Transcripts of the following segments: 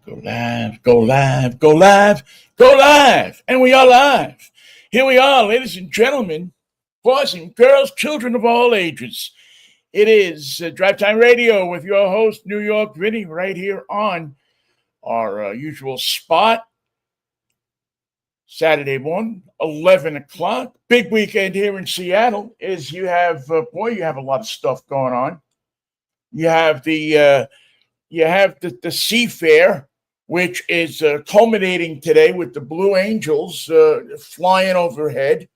Go live, go live, go live, go live. And we are live. Here we are, ladies and gentlemen, boys and girls, children of all ages. It is Drivetime Radio with your host, New York Vinnie, right here on our usual spot. Saturday morning, 11 o'clock. Big weekend here in Seattle. You have a lot of stuff going on. You have the Sea Fair, which is culminating today with the Blue Angels flying overhead.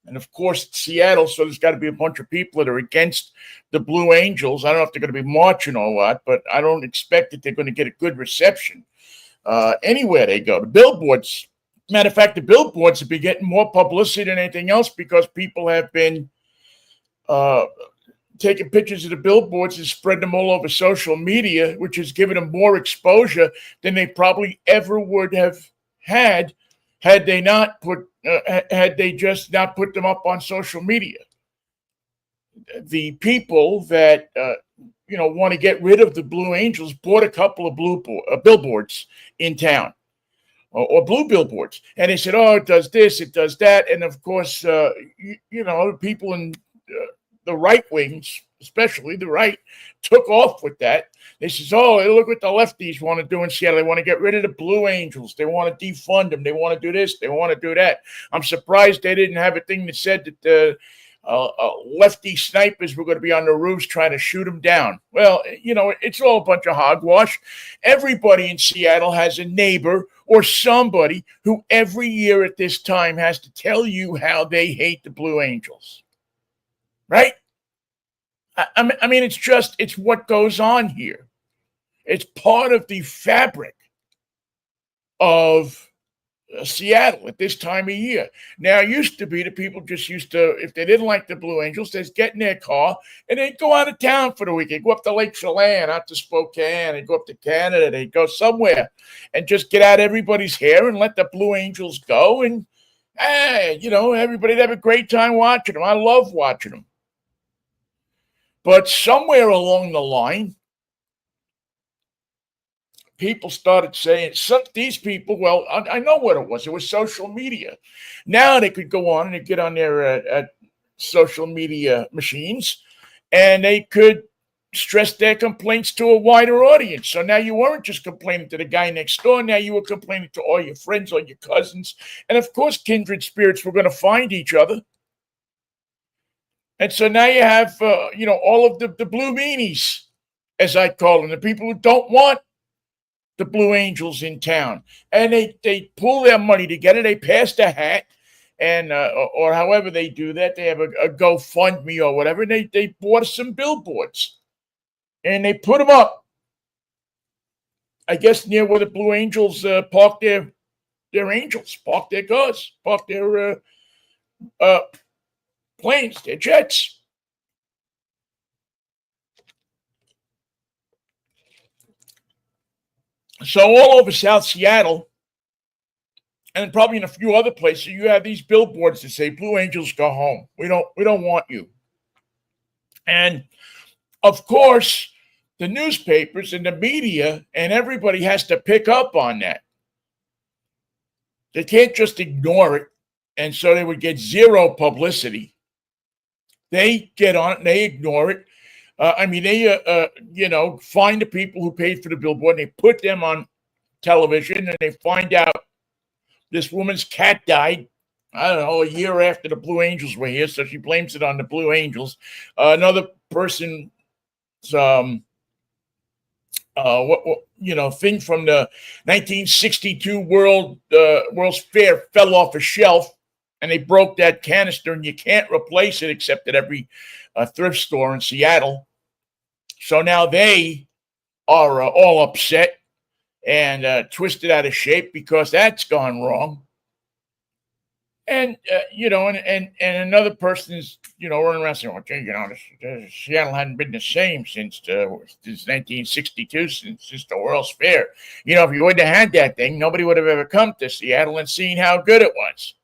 And of course, it's Seattle, so there's got to be a bunch of people that are against the Blue Angels. I don't know if they're going to be marching or what, but I don't expect that they're going to get a good reception anywhere they go. The billboards, matter of fact, the billboards have been getting more publicity than anything else because people have been taking pictures of the billboards and spreading them all over social media, which has given them more exposure than they probably ever would have had they just not put them up on social media. The people that want to get rid of the Blue Angels bought a couple of billboards in town, or blue billboards, and they said, "Oh, it does this, it does that," and of course, people in the right wings, especially the right, took off with that. They says, "Oh, look what the lefties want to do in Seattle. They want to get rid of the Blue Angels. They want to defund them. They want to do this. They want to do that." I'm surprised they didn't have a thing that said that the lefty snipers were going to be on the roofs trying to shoot them down. Well, it's all a bunch of hogwash. Everybody in Seattle has a neighbor or somebody who every year at this time has to tell you how they hate the Blue Angels. Right? I mean, it's what goes on here. It's part of the fabric of Seattle at this time of year. Now, it used to be that people just used to, if they didn't like the Blue Angels, they'd get in their car and they'd go out of town for the weekend, go up to Lake Chelan, out to Spokane, they'd go up to Canada, they'd go somewhere and just get out everybody's hair and let the Blue Angels go. And, everybody'd have a great time watching them. I love watching them. But somewhere along the line, people started saying, these people, well, I know what it was. It was social media. Now they could go on and they'd get on their social media machines and they could stress their complaints to a wider audience. So now you weren't just complaining to the guy next door. Now you were complaining to all your friends, all your cousins. And of course, kindred spirits were going to find each other. And so now you have, all of the blue meanies, as I call them, the people who don't want the Blue Angels in town. And they pull their money together. They pass the hat, and or however they do that. They have a GoFundMe or whatever. And they bought some billboards. And they put them up, I guess, near where the Blue Angels park their angels, park their cars, park their planes, their jets. So all over South Seattle, and probably in a few other places, you have these billboards that say, "Blue Angels, go home. We don't want you." And of course, the newspapers and the media and everybody has to pick up on that. They can't just ignore it, and so they would get zero publicity. They get on it and they ignore it. They find the people who paid for the billboard and they put them on television and they find out this woman's cat died, I don't know, a year after the Blue Angels were here. So she blames it on the Blue Angels. Another person's, thing from the 1962 World's Fair fell off a shelf. And they broke that canister, and you can't replace it except at every thrift store in Seattle. So now they are all upset and twisted out of shape because that's gone wrong. And and another person is running around saying, "Well, Seattle hadn't been the same since 1962, since the World's Fair. If you wouldn't have had that thing, nobody would have ever come to Seattle and seen how good it was."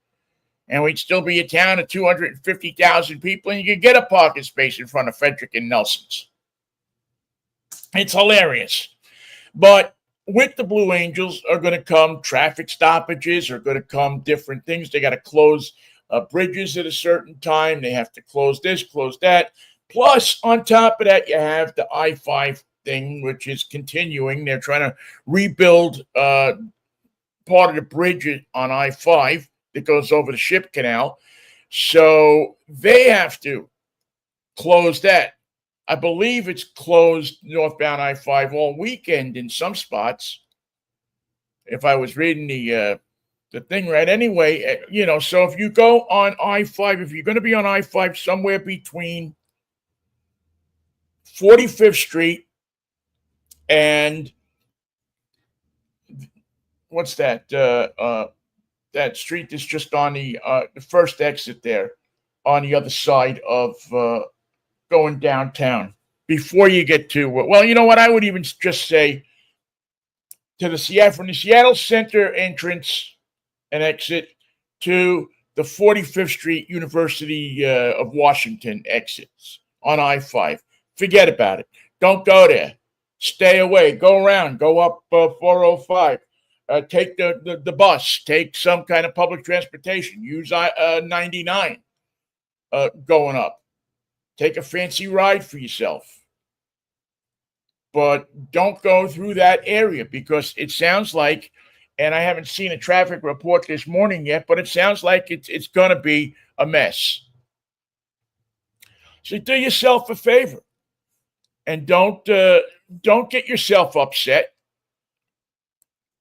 And we'd still be a town of 250,000 people, and you could get a parking space in front of Frederick and Nelson's. It's hilarious. But with the Blue Angels are going to come traffic stoppages, are going to come different things. They got to close bridges at a certain time. They have to close this, close that. Plus, on top of that, you have the I-5 thing, which is continuing. They're trying to rebuild part of the bridge on I-5 that goes over the ship canal. So they have to close that. I believe it's closed northbound I-5 all weekend in some spots. If I was reading the thing right, anyway, so if you go on I-5, if you're going to be on I-5 somewhere between 45th Street and what's that? That street that's just on the first exit there, on the other side of going downtown. Before you get to well, you know what? I would even just say to the from the Seattle Center entrance and exit to the 45th Street University of Washington exits on I-5. Forget about it. Don't go there. Stay away. Go around. Go up 405. Take the bus. Take some kind of public transportation. Use 99 going up. Take a fancy ride for yourself. But don't go through that area because it sounds like, and I haven't seen a traffic report this morning yet, but it sounds like it's going to be a mess. So do yourself a favor and don't get yourself upset.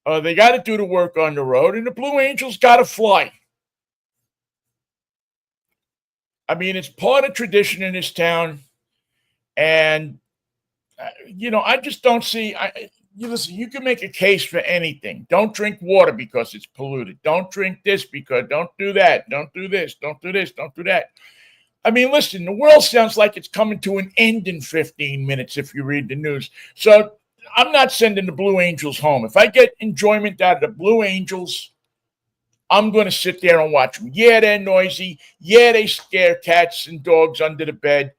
They got to do the work on the road, and the Blue Angels got to fly. I mean, it's part of tradition in this town, and I just don't see. Listen, you can make a case for anything. Don't drink water because it's polluted. Don't drink this because don't do that. Don't do this. Don't do this. Don't do that. I mean, listen, the world sounds like it's coming to an end in 15 minutes if you read the news. So I'm not sending the Blue Angels home. If I get enjoyment out of the Blue Angels, I'm going to sit there and watch them. Yeah, they're noisy. Yeah, they scare cats and dogs under the bed.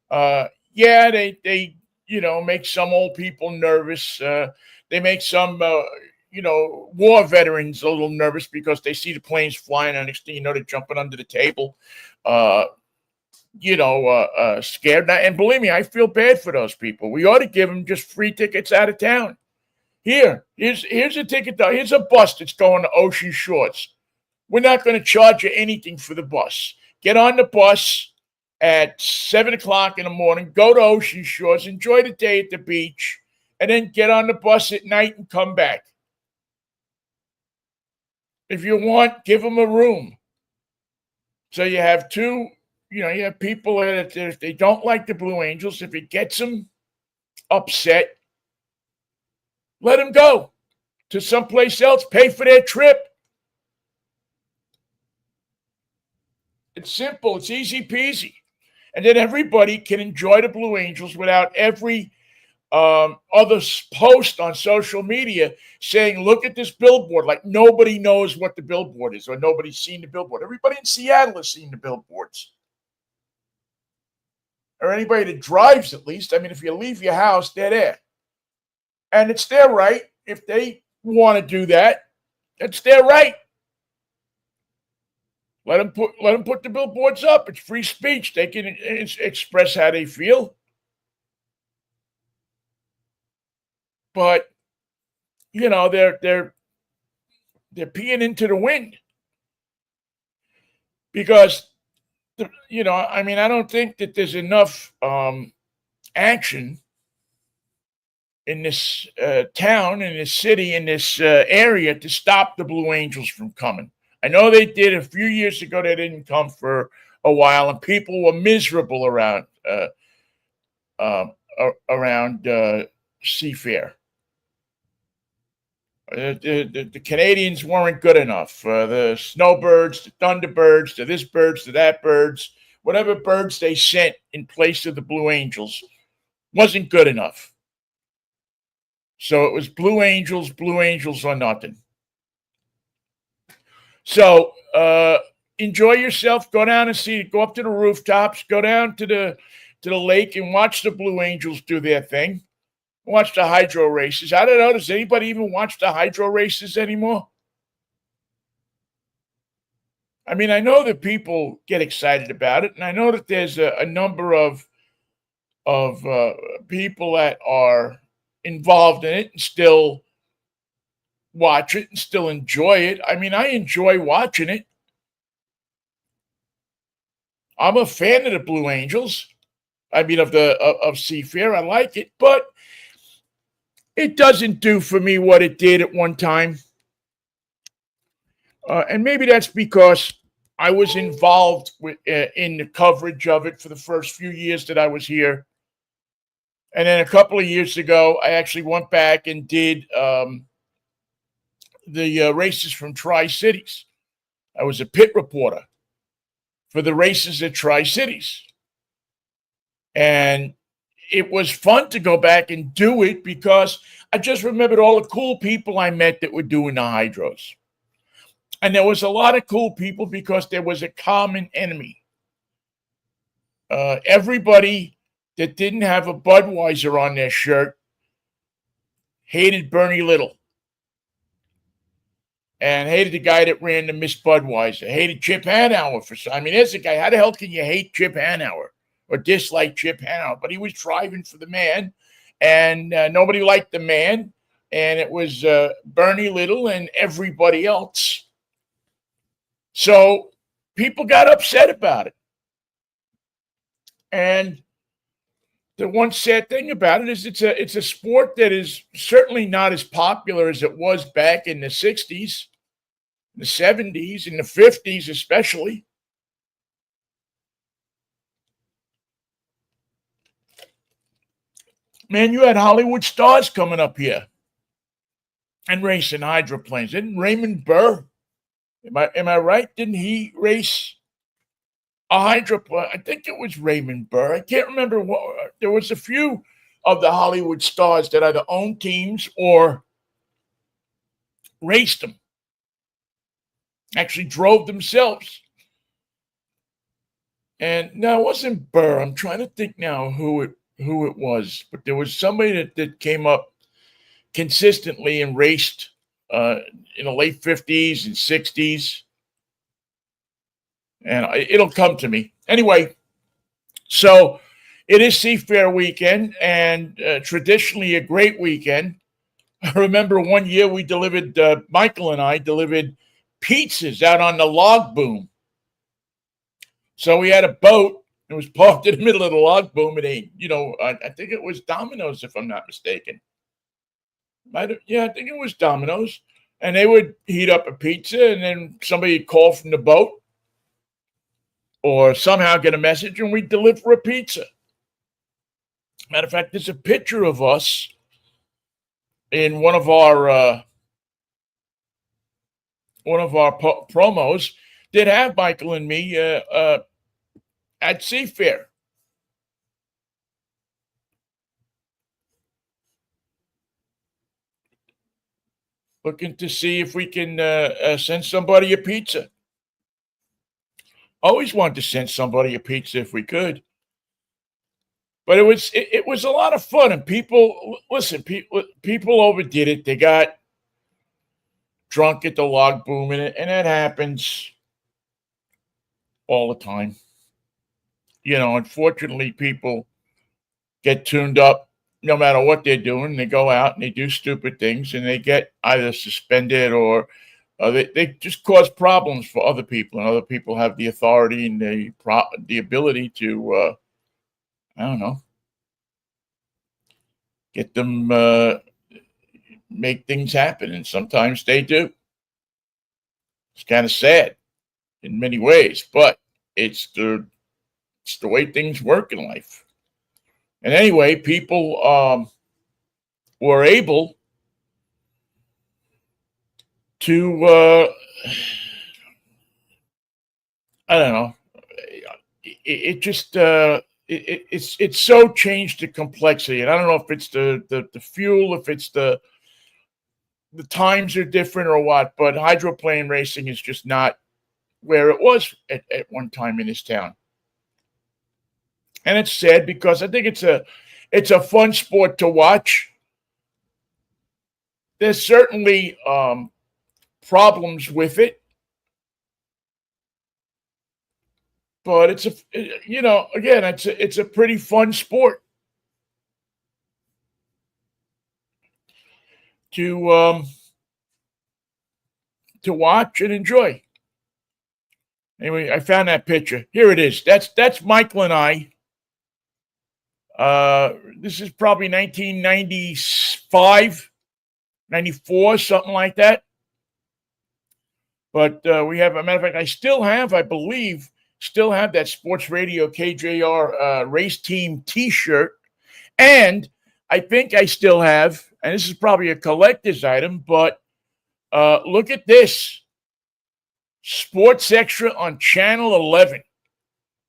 Yeah, they make some old people nervous. They make some, war veterans a little nervous because they see the planes flying and next thing they're jumping under the table, scared. And believe me, I feel bad for those people. We ought to give them just free tickets out of town. Here's a ticket. Here's a bus that's going to Ocean Shores. We're not going to charge you anything for the bus. Get on the bus at 7 o'clock in the morning, go to Ocean Shores, enjoy the day at the beach, and then get on the bus at night and come back. If you want, give them a room. So you have you have people that if they don't like the Blue Angels, if it gets them upset, let them go to someplace else, pay for their trip. It's simple. It's easy peasy. And then everybody can enjoy the Blue Angels without every other post on social media saying, look at this billboard. Like nobody knows what the billboard is or nobody's seen the billboard. Everybody in Seattle has seen the billboards. Or anybody that drives, at least. I mean, if you leave your house, they're there. And it's their right. If they want to do that, it's their right. Let them put the billboards up. It's free speech. They can express how they feel. But they're peeing into the wind because I don't think that there's enough action in this town, in this city, in this area to stop the Blue Angels from coming. I know they did a few years ago. They didn't come for a while, and people were miserable around Seafair. The Canadians weren't good enough. The snowbirds, the thunderbirds, the this birds, the that birds, whatever birds they sent in place of the Blue Angels wasn't good enough. So it was Blue Angels or nothing. So enjoy yourself. Go down and go up to the rooftops. Go down to the lake and watch the Blue Angels do their thing. watch the hydro races. I don't know. Does anybody even watch the hydro races anymore? I mean, I know that people get excited about it, and I know that there's a number of people that are involved in it and still watch it and still enjoy it. I mean, I enjoy watching it. I'm a fan of the Blue Angels. I mean, of Seafair. I like it, but it doesn't do for me what it did at one time. And maybe that's because I was involved in the coverage of it for the first few years that I was here. And then a couple of years ago, I actually went back and did the races from Tri-Cities. I was a pit reporter for the races at Tri-Cities. And it was fun to go back and do it because I just remembered all the cool people I met that were doing the hydros. And there was a lot of cool people because there was a common enemy. Everybody that didn't have a Budweiser on their shirt hated Bernie Little and hated the guy that ran the Miss Budweiser, hated Chip Hanauer for some. I mean, there's a guy. How the hell can you hate Chip Hanauer or dislike Chip Hanauer? But he was driving for the man, and nobody liked the man, and it was Bernie Little and everybody else. So people got upset about it. And the one sad thing about it is it's a sport that is certainly not as popular as it was back in the 60s, the 70s, and the 50s especially. Man, you had Hollywood stars coming up here and racing hydroplanes. Didn't Raymond Burr, am I right? Didn't he race a hydroplane? I think it was Raymond Burr. I can't remember what. There was a few of the Hollywood stars that either owned teams or raced them. Actually drove themselves. And no, it wasn't Burr. I'm trying to think now who it was, but there was somebody that came up consistently and raced in the late 50s and 60s. And it'll come to me. Anyway, so it is Seafair weekend, and traditionally a great weekend. I remember one year we delivered, Michael and I delivered pizzas out on the log boom. So we had a boat. It was parked in the middle of the log boom, and I think it was Domino's, if I'm not mistaken. I think it was Domino's. And they would heat up a pizza, and then somebody would call from the boat or somehow get a message, and we'd deliver a pizza. Matter of fact, there's a picture of us in one of our promos that have Michael and me at Seafair. Looking to see if we can send somebody a pizza. Always wanted to send somebody a pizza if we could. But it was a lot of fun, and people overdid it. They got drunk at the log boom, and that happens all the time. Unfortunately, people get tuned up no matter what they're doing. They go out and they do stupid things, and they get either suspended or they just cause problems for other people, and other people have the authority and the ability to, I don't know, get them, make things happen, and sometimes they do. It's kind of sad in many ways, but it's the way things work in life. And anyway, people were able to, I don't know, it just it's so changed the complexity, and I don't know if it's the fuel, if it's the times are different or what, but hydroplane racing is just not where it was at one time in this town. And it's sad because I think it's a fun sport to watch. there's certainly problems with it, but it's again, it's a pretty fun sport to watch and enjoy. Anyway, I found that picture. Here it is. That's Michael and I. This is probably 1995, 94, something like that. But we have, a matter of fact, I believe, that Sports Radio KJR race team T-shirt. And I think I still have, and this is probably a collector's item, but look at this. Sports Extra on Channel 11,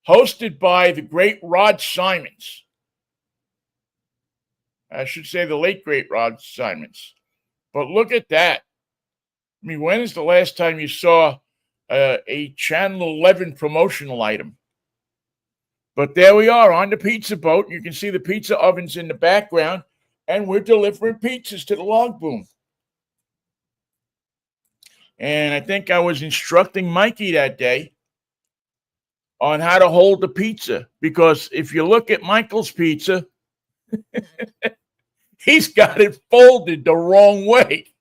hosted by the great Rod Simons. I should say the late, great Rod Simons. But look at that. I mean, when is the last time you saw a Channel 11 promotional item? But there we are on the pizza boat. You can see the pizza ovens in the background, and we're delivering pizzas to the log boom. And I think I was instructing Mikey that day on how to hold the pizza, because if you look at Michael's pizza, he's got it folded the wrong way.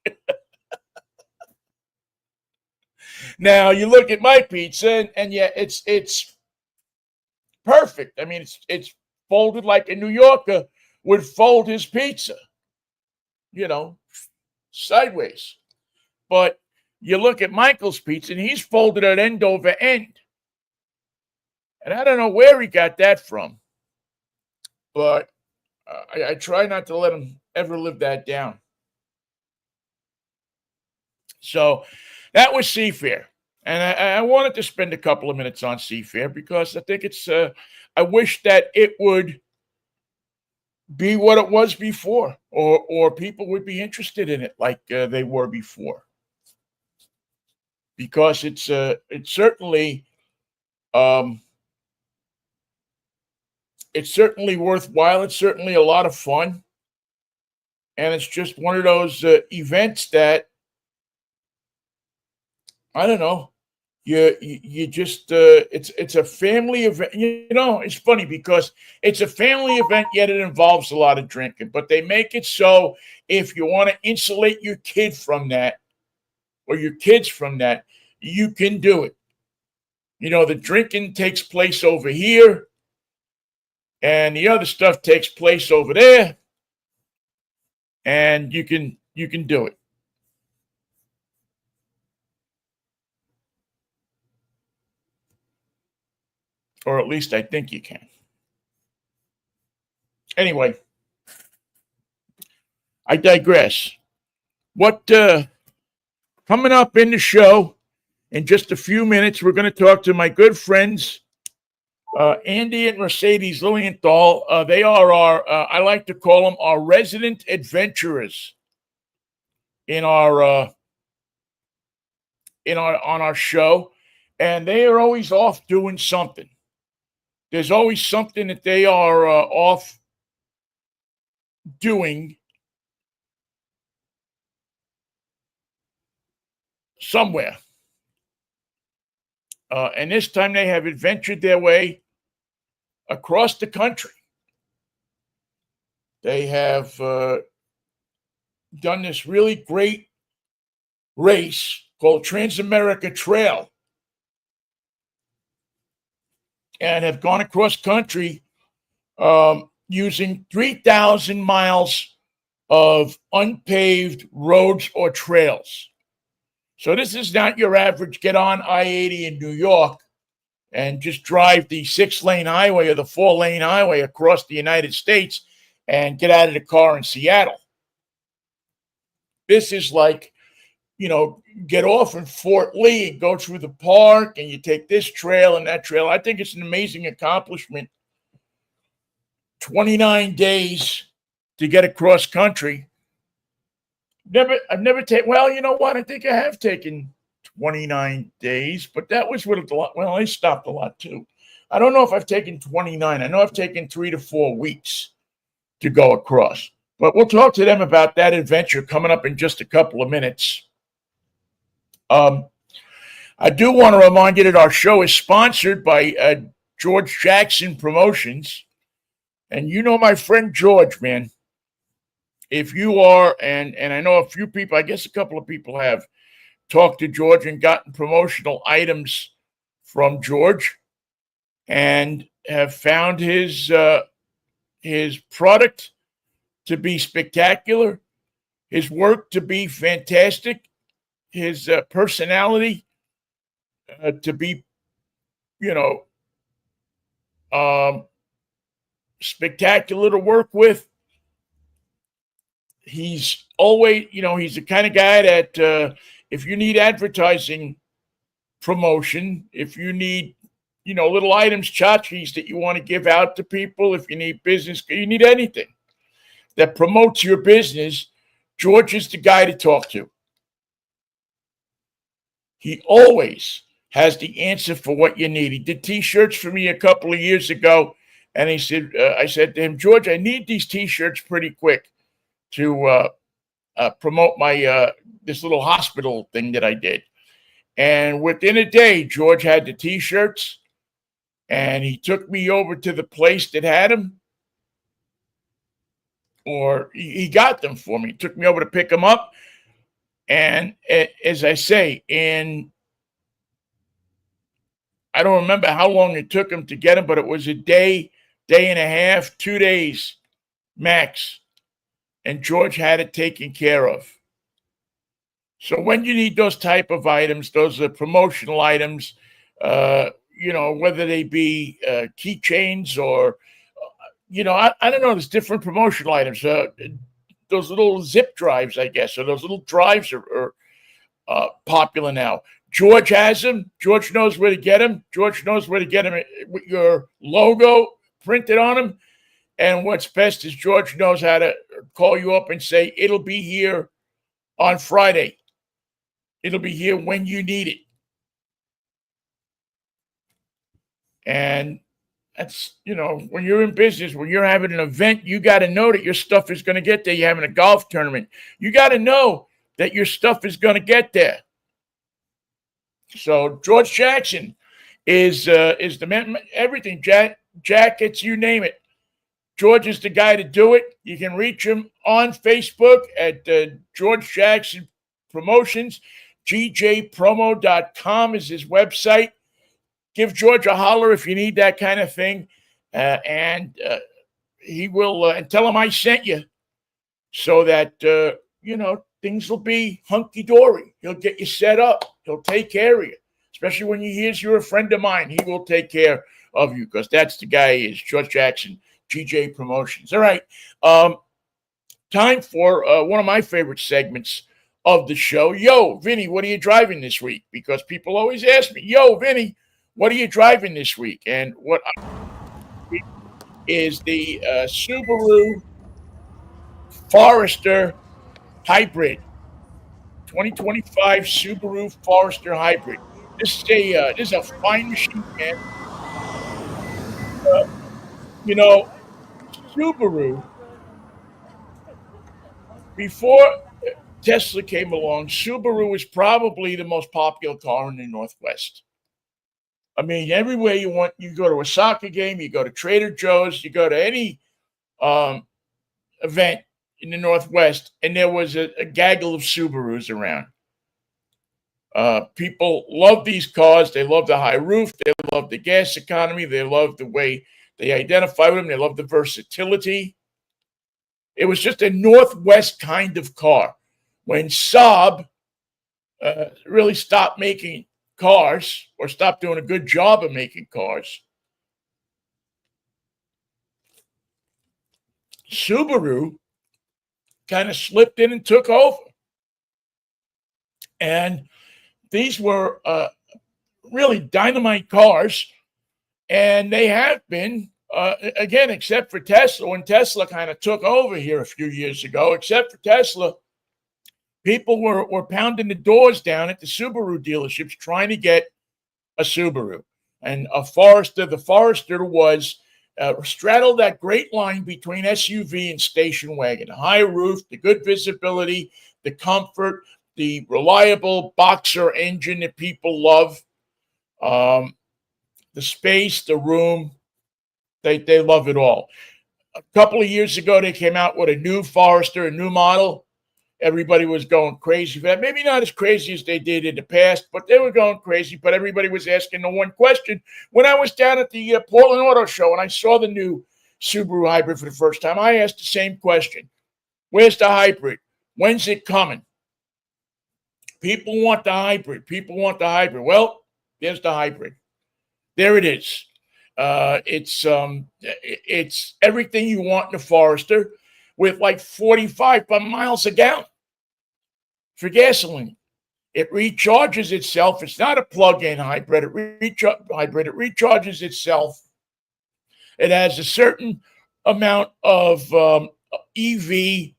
Now you look at my pizza, and yeah, it's perfect. I mean, it's folded like a New Yorker would fold his pizza, sideways. But you look at Michael's pizza, and he's folded it end over end. And I don't know where he got that from, but I try not to let him ever live that down. So that was Seafair. And I wanted to spend a couple of minutes on Seafair because I think I wish that it would be what it was before, or people would be interested in it like they were before. Because it's certainly worthwhile. It's certainly a lot of fun, and it's just one of those events that, I don't know. You just it's a family event. It's funny because it's a family event, yet it involves a lot of drinking. But they make it so if you want to insulate your kid from that, or your kids from that, you can do it. The drinking takes place over here, and the other stuff takes place over there, and you can do it. Or at least I think you can. Anyway, I digress. What coming up in the show in just a few minutes, we're going to talk to my good friends, Andy and Mercedes Lilienthal. They are I like to call them our resident adventurers on our show. And they are always off doing something. There's always something that they are off doing somewhere. And this time they have adventured their way across the country. They have done this really great race called Transamerica Trail, and have gone across country using 3,000 miles of unpaved roads or trails. So this is not your average get on I-80 in New York and just drive the 6-lane highway or the 4-lane highway across the United States and get out of the car in Seattle. This is like, get off in Fort Lee and go through the park, and you take this trail and that trail. I think it's an amazing accomplishment. 29 days to get across country. I've never taken, well, you know what? I think I have taken 29 days, but that was with a lot. Well, I stopped a lot too. I don't know if I've taken 29. I know I've taken 3 to 4 weeks to go across. But we'll talk to them about that adventure coming up in just a couple of minutes. I do want to remind you that our show is sponsored by George Jackson Promotions. And you know my friend George, man. If you are, and I know a few people, I guess a couple of people have talked to George and gotten promotional items from George and have found his product to be spectacular, his work to be fantastic, his personality to be, you know, spectacular to work with. He's always, he's the kind of guy that if you need advertising promotion, if you need, little items, tchotchkes that you want to give out to people, if you need business, you need anything that promotes your business, George is the guy to talk to. He always has the answer for what you need. He did T-shirts for me a couple of years ago, and he said, I said to him, George, I need these T-shirts pretty quick to promote my this little hospital thing that I did. And within a day, George had the T-shirts, and he took me over to the place that had them, or he got them for me. He took me over to pick them up, and as I say, I don't remember how long it took him to get them, but it was a day, day and a half, 2 days max. And George had it taken care of. So when you need those type of items, those are promotional items, whether they be keychains or, I don't know, there's different promotional items. Those little zip drives, I guess, or those little drives are popular now. George has them. George knows where to get them. George knows where to get them with your logo printed on them. And what's best is George knows how to call you up and say, it'll be here on Friday. It'll be here when you need it. And that's, when you're in business, when you're having an event, you got to know that your stuff is going to get there. You're having a golf tournament. You got to know that your stuff is going to get there. So George Jackson is the man, everything, jackets, you name it. George is the guy to do it. You can reach him on Facebook at George Jackson Promotions. GJpromo.com is his website. Give George a holler if you need that kind of thing. And he will, and tell him I sent you so that, things will be hunky-dory. He'll get you set up. He'll take care of you. Especially when he hears you're a friend of mine. He will take care of you because that's the guy he is, George Jackson. GJ Promotions. All right. Time for one of my favorite segments of the show. Yo, Vinnie, what are you driving this week? Because people always ask me, yo, Vinnie, what are you driving this week? And what is the Subaru Forester Hybrid. 2025 Subaru Forester Hybrid. This is a fine machine, man. Subaru, before Tesla came along, Subaru was probably the most popular car in the Northwest. I mean, everywhere you want, you go to a soccer game, you go to Trader Joe's, you go to any event in the Northwest, and there was a gaggle of Subarus around. People love these cars. They love the high roof. They love the gas economy. They love the way they identify with them. They love the versatility. It was just a Northwest kind of car. When Saab really stopped making cars or stopped doing a good job of making cars, Subaru kind of slipped in and took over. And these were really dynamite cars. And they have been, again, except for Tesla, when Tesla kind of took over here a few years ago, except for Tesla, people were pounding the doors down at the Subaru dealerships trying to get a Subaru. And the Forester was straddle that great line between SUV and station wagon. High roof, the good visibility, the comfort, the reliable boxer engine that people love, the space, the room. They love it all. A couple of years ago, they came out with a new Forester, a new model. Everybody was going crazy for that. Maybe not as crazy as they did in the past, but they were going crazy. But everybody was asking the one question. When I was down at the Portland Auto Show and I saw the new Subaru hybrid for the first time, I asked the same question. Where's the hybrid? When's it coming? People want the hybrid. People want the hybrid. Well, there's the hybrid. There it is. It's everything you want in a Forester with like 45 miles a gallon for gasoline. It recharges itself. It's not a plug-in hybrid. It recharges itself. It has a certain amount of EV,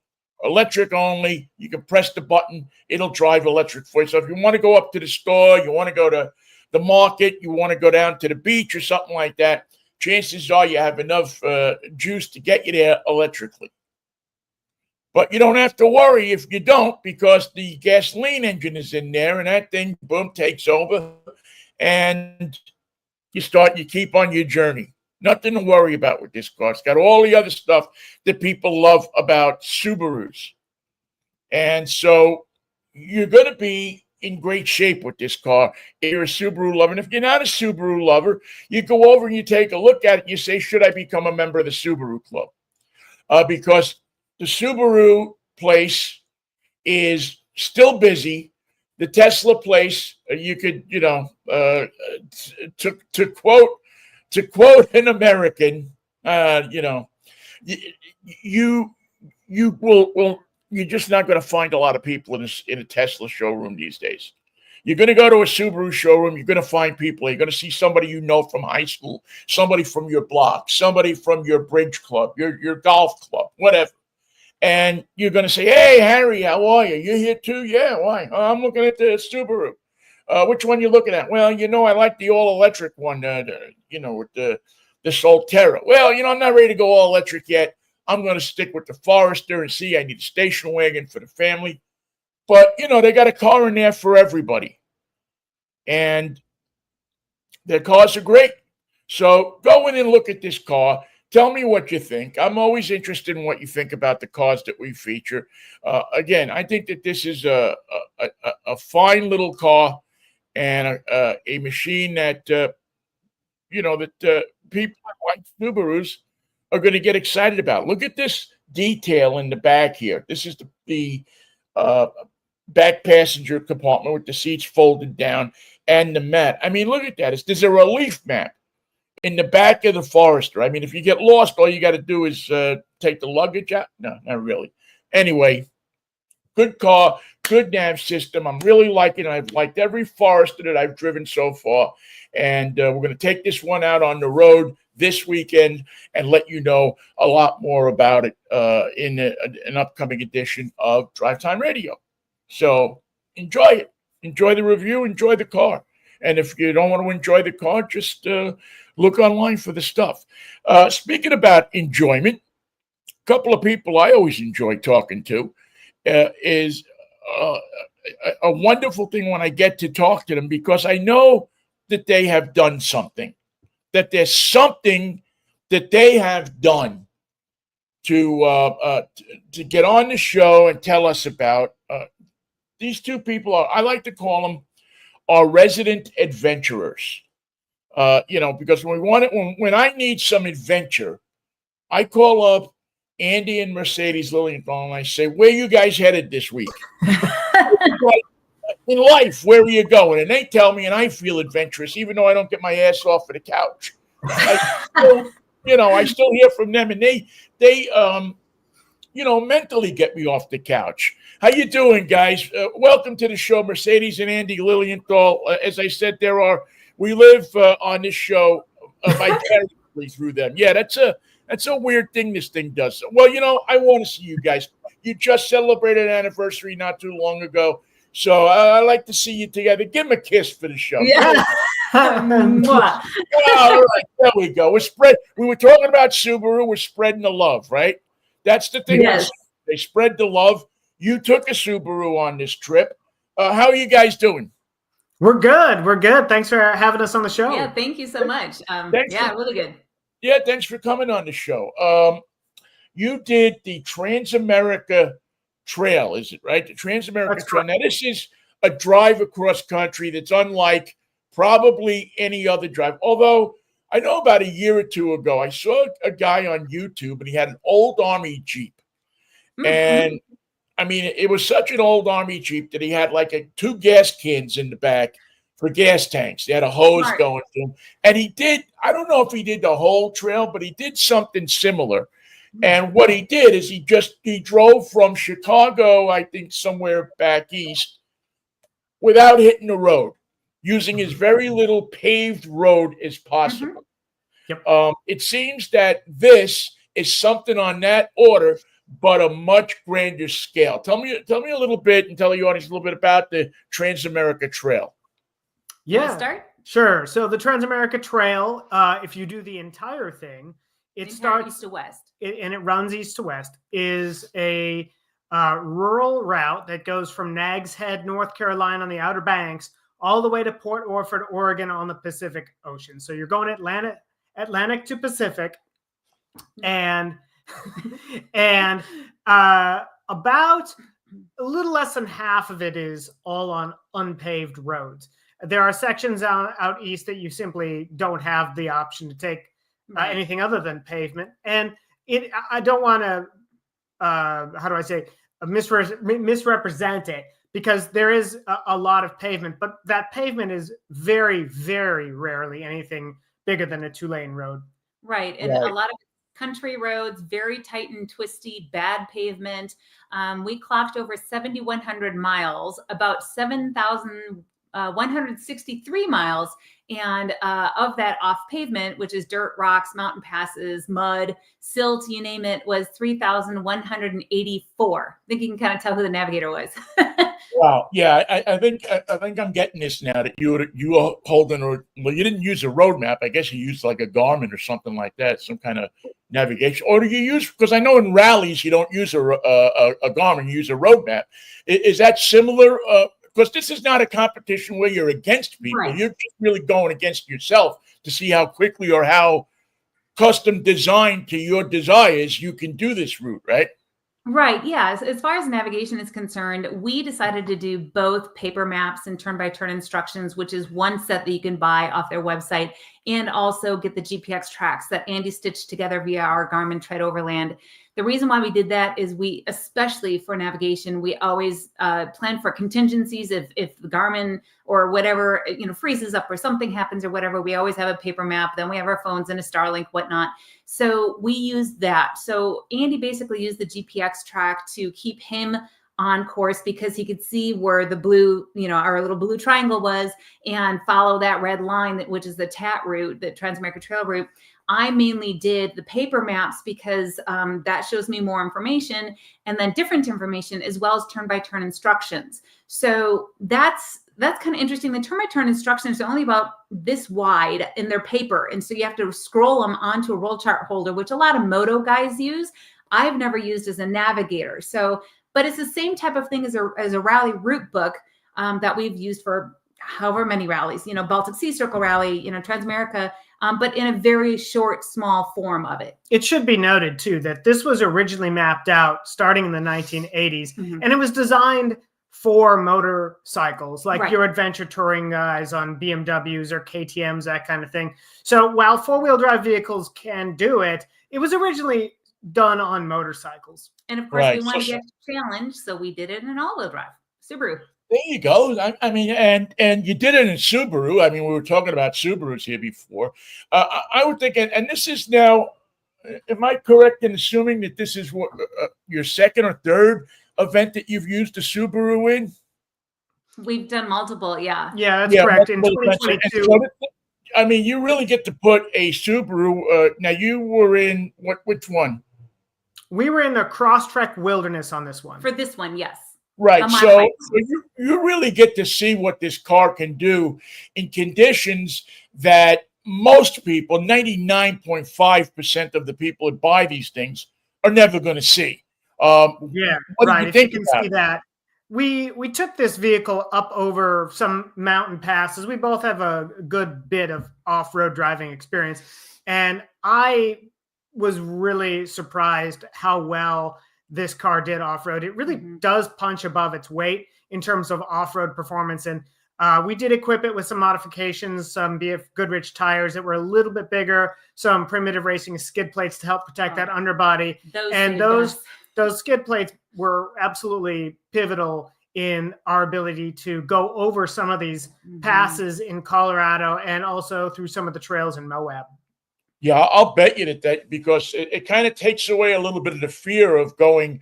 electric only. You can press the button. It'll drive electric for you. So if you want to go up to the store, you want to go to the market, you want to go down to the beach or something like that, chances are you have enough juice to get you there electrically. But you don't have to worry if you don't, because the gasoline engine is in there and that thing, boom, takes over and you keep on your journey. Nothing to worry about with this car. It's got all the other stuff that people love about Subarus. And so you're going to be in great shape with this car if you're a Subaru lover. And if you're not a Subaru lover, you go over and you take a look at it and you say, should I become a member of the Subaru Club? Because the Subaru place is still busy. The Tesla place, you could, to quote an American, you're just not going to find a lot of people in a Tesla showroom these days. You're going to go to a Subaru showroom. You're going to find people. You're going to see somebody you know from high school, somebody from your block, somebody from your bridge club, your golf club, whatever. And you're going to say, hey, Harry, how are you? You here too? Yeah, why? I'm looking at the Subaru. Which one you looking at? Well, I like the all-electric one, with the Solterra. Well, I'm not ready to go all-electric yet. I'm going to stick with the Forester and see. I need a station wagon for the family. But, they got a car in there for everybody. And their cars are great. So go in and look at this car. Tell me what you think. I'm always interested in what you think about the cars that we feature. Again, I think that this is a fine little car and a machine that, people like Subarus are going to get excited about. Look at this detail in the back here. This is the back passenger compartment with the seats folded down and the mat. I mean, look at that. There's a relief map in the back of the Forester. I mean, if you get lost, all you got to do is take the luggage out. No, not really. Anyway, good car, good nav system. I'm really liking it. I've liked every Forester that I've driven so far. And we're going to take this one out on the road this weekend and let you know a lot more about it in an upcoming edition of Drive Time Radio. So enjoy it. Enjoy the review. Enjoy the car. And if you don't want to enjoy the car, just look online for the stuff. Speaking about enjoyment, a couple of people I always enjoy talking to is a wonderful thing when I get to talk to them, because I know that they have done something, that there's something that they have done to get on the show and tell us about. These two people I like to call them our resident adventurers. Because when I need some adventure, I call up Andy and Mercedes Lilienthal and I say, where you guys headed this week? In life, where are you going? And they tell me, and I feel adventurous, even though I don't get my ass off of the couch. I still hear from them, and they mentally get me off the couch. How you doing, guys? Welcome to the show, Mercedes and Andy Lilienthal. As I said, we live on this show vicariously through them. Yeah, that's a weird thing this thing does. Well, I want to see you guys. You just celebrated an anniversary not too long ago. So I like to see you together. Give him a kiss for the show. Yeah. Mwah. All right, there we go. We were talking about Subaru. We're spreading the love, right? That's the thing. Yes. They spread the love. You took a Subaru on this trip. How are you guys doing? We're good. We're good. Thanks for having us on the show. Yeah, thank you so much. Really good. Yeah, thanks for coming on the show. You did the Trans-America Trail, is it right? The Trans-America Trail. Now, this is a drive across country that's unlike probably any other drive. Although I know about a year or two ago, I saw a guy on YouTube and he had an old Army Jeep. Mm-hmm. And I mean, it was such an old Army Jeep that he had like 2 gas cans in the back for gas tanks. They had a hose going to him. And he did, I don't know if he did the whole trail, but he did something similar. And what he did is he drove from Chicago, I think somewhere back east, without hitting the road, using as very little paved road as possible. Yep. It seems that this is something on that order, but a much grander scale. Tell me a little bit and tell the audience a little bit about the Trans-America Trail. Yeah, start? Sure. So the Trans-America Trail, if you do the entire thing, it starts east to west, and it runs east to west, is a rural route that goes from Nags Head, North Carolina on the Outer Banks, all the way to Port Orford, Oregon on the Pacific Ocean. So you're going Atlantic to Pacific, and about a little less than half of it is all on unpaved roads. There are sections out east that you simply don't have the option to take anything other than pavement. And I don't want to, how do I say, misrepresent it, because there is a lot of pavement, but that pavement is very, very rarely anything bigger than a 2-lane road. Right. And a lot of country roads, very tight and twisty, bad pavement. We clocked over 7,100 miles, about 7,163 miles. And of that off pavement, which is dirt, rocks, mountain passes, mud, silt, you name it, was 3,184. I think you can kind of tell who the navigator was. Wow. Yeah, I think I'm getting this now, that you were holding, well, you didn't use a road map. I guess you used like a Garmin or something like that, some kind of navigation. Or do you use, because I know in rallies you don't use a Garmin, you use a road map. Is that similar? Because this is not a competition where you're against people. Right. You're just really going against yourself to see how quickly or how custom designed to your desires you can do this route, right? Right. Yeah. As far as navigation is concerned, we decided to do both paper maps and turn-by-turn instructions, which is one set that you can buy off their website, and also get the GPX tracks that Andy stitched together via our Garmin Tread Overland. The reason why we did that is we, especially for navigation, we always plan for contingencies. If the Garmin or whatever, freezes up or something happens or whatever, we always have a paper map. Then we have our phones and a Starlink, whatnot. So we used that. So Andy basically used the GPX track to keep him on course, because he could see where the blue, our little blue triangle was, and follow that red line, which is the TAT route, the Trans-America Trail route. I mainly did the paper maps because that shows me more information, and then different information, as well as turn-by-turn instructions. So that's kind of interesting. The turn-by-turn instructions are only about this wide in their paper, and so you have to scroll them onto a roll chart holder, which a lot of moto guys use. I've never used as a navigator. So, but it's the same type of thing as a rally route book that we've used for however many rallies, Baltic Sea Circle Rally, Trans-America, but in a very short, small form of it. It should be noted, too, that this was originally mapped out starting in the 1980s, and it was designed for motorcycles, like your adventure touring guys on BMWs or KTMs, that kind of thing. So while four-wheel drive vehicles can do it, it was originally done on motorcycles. And of course, we wanted to get a challenge, so we did it in an all-wheel drive Subaru. There you go. I mean, and you did it in Subaru. I mean, we were talking about Subarus here before. I would think, and this is now, am I correct in assuming that this is what your second or third event that you've used the Subaru in? We've done multiple, yeah. Yeah, that's correct. In 2022. So, I mean, you really get to put a Subaru. Now, you were in which one? We were in the Crosstrek Wilderness on this one. For this one, yes. Right. A mile So, away. you really get to see what this car can do in conditions that most people, 99.5% of the people that buy these things, are never going to see. Yeah, what do right. you If you think can about see it? that, we took this vehicle up over some mountain passes. We both have a good bit of off-road driving experience, and I was really surprised how well this car did off-road. It really does punch above its weight in terms of off-road performance, and we did equip it with some modifications, some BF Goodrich tires that were a little bit bigger, some Primitive Racing skid plates to help protect that underbody, and those skid plates were absolutely pivotal in our ability to go over some of these passes in Colorado and also through some of the trails in Moab. Yeah, I'll bet you that because it kind of takes away a little bit of the fear of going,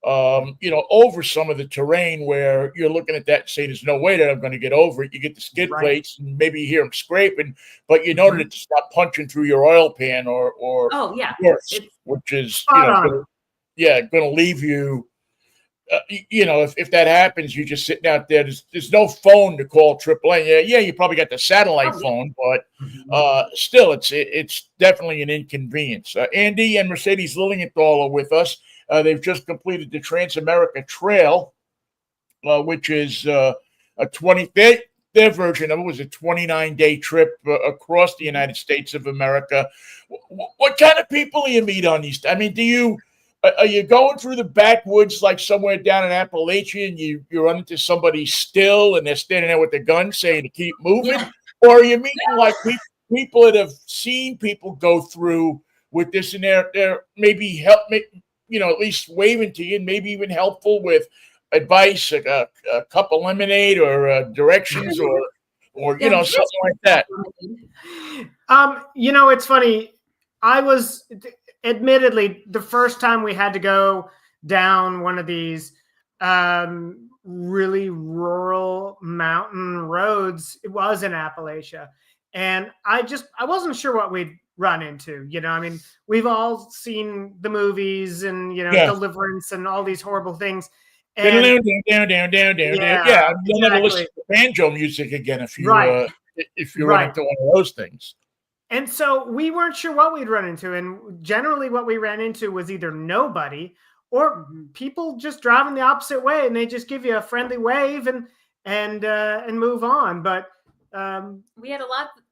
over some of the terrain where you're looking at that and saying, there's no way that I'm going to get over it. You get the skid plates and maybe you hear them scraping, but you know that it's not punching through your oil pan or worse, which is, going to leave you. If that happens, you're just sitting out there. There's no phone to call AAA. Yeah, you probably got the satellite phone, but still, it's definitely an inconvenience. Andy and Mercedes Lilienthal are with us. They've just completed the Trans-America Trail, which is a 20. Their version of it was a 29-day trip across the United States of America. What kind of people do you meet on these? I mean, are you going through the backwoods like somewhere down in Appalachia and you run into somebody still and they're standing there with their gun saying to keep moving? Or are you meeting like people that have seen people go through with this and they're maybe at least waving to you and maybe even helpful with advice, like a cup of lemonade or directions or something like that? It's funny. I was admittedly the first time we had to go down one of these really rural mountain roads. It was in Appalachia, and I wasn't sure what we'd run into. I mean, we've all seen the movies and Deliverance and all these horrible things. And you'll never listen to banjo music again if you run into one of those things. And so we weren't sure what we'd run into. And generally what we ran into was either nobody or people just driving the opposite way, and they just give you a friendly wave and move on. But we had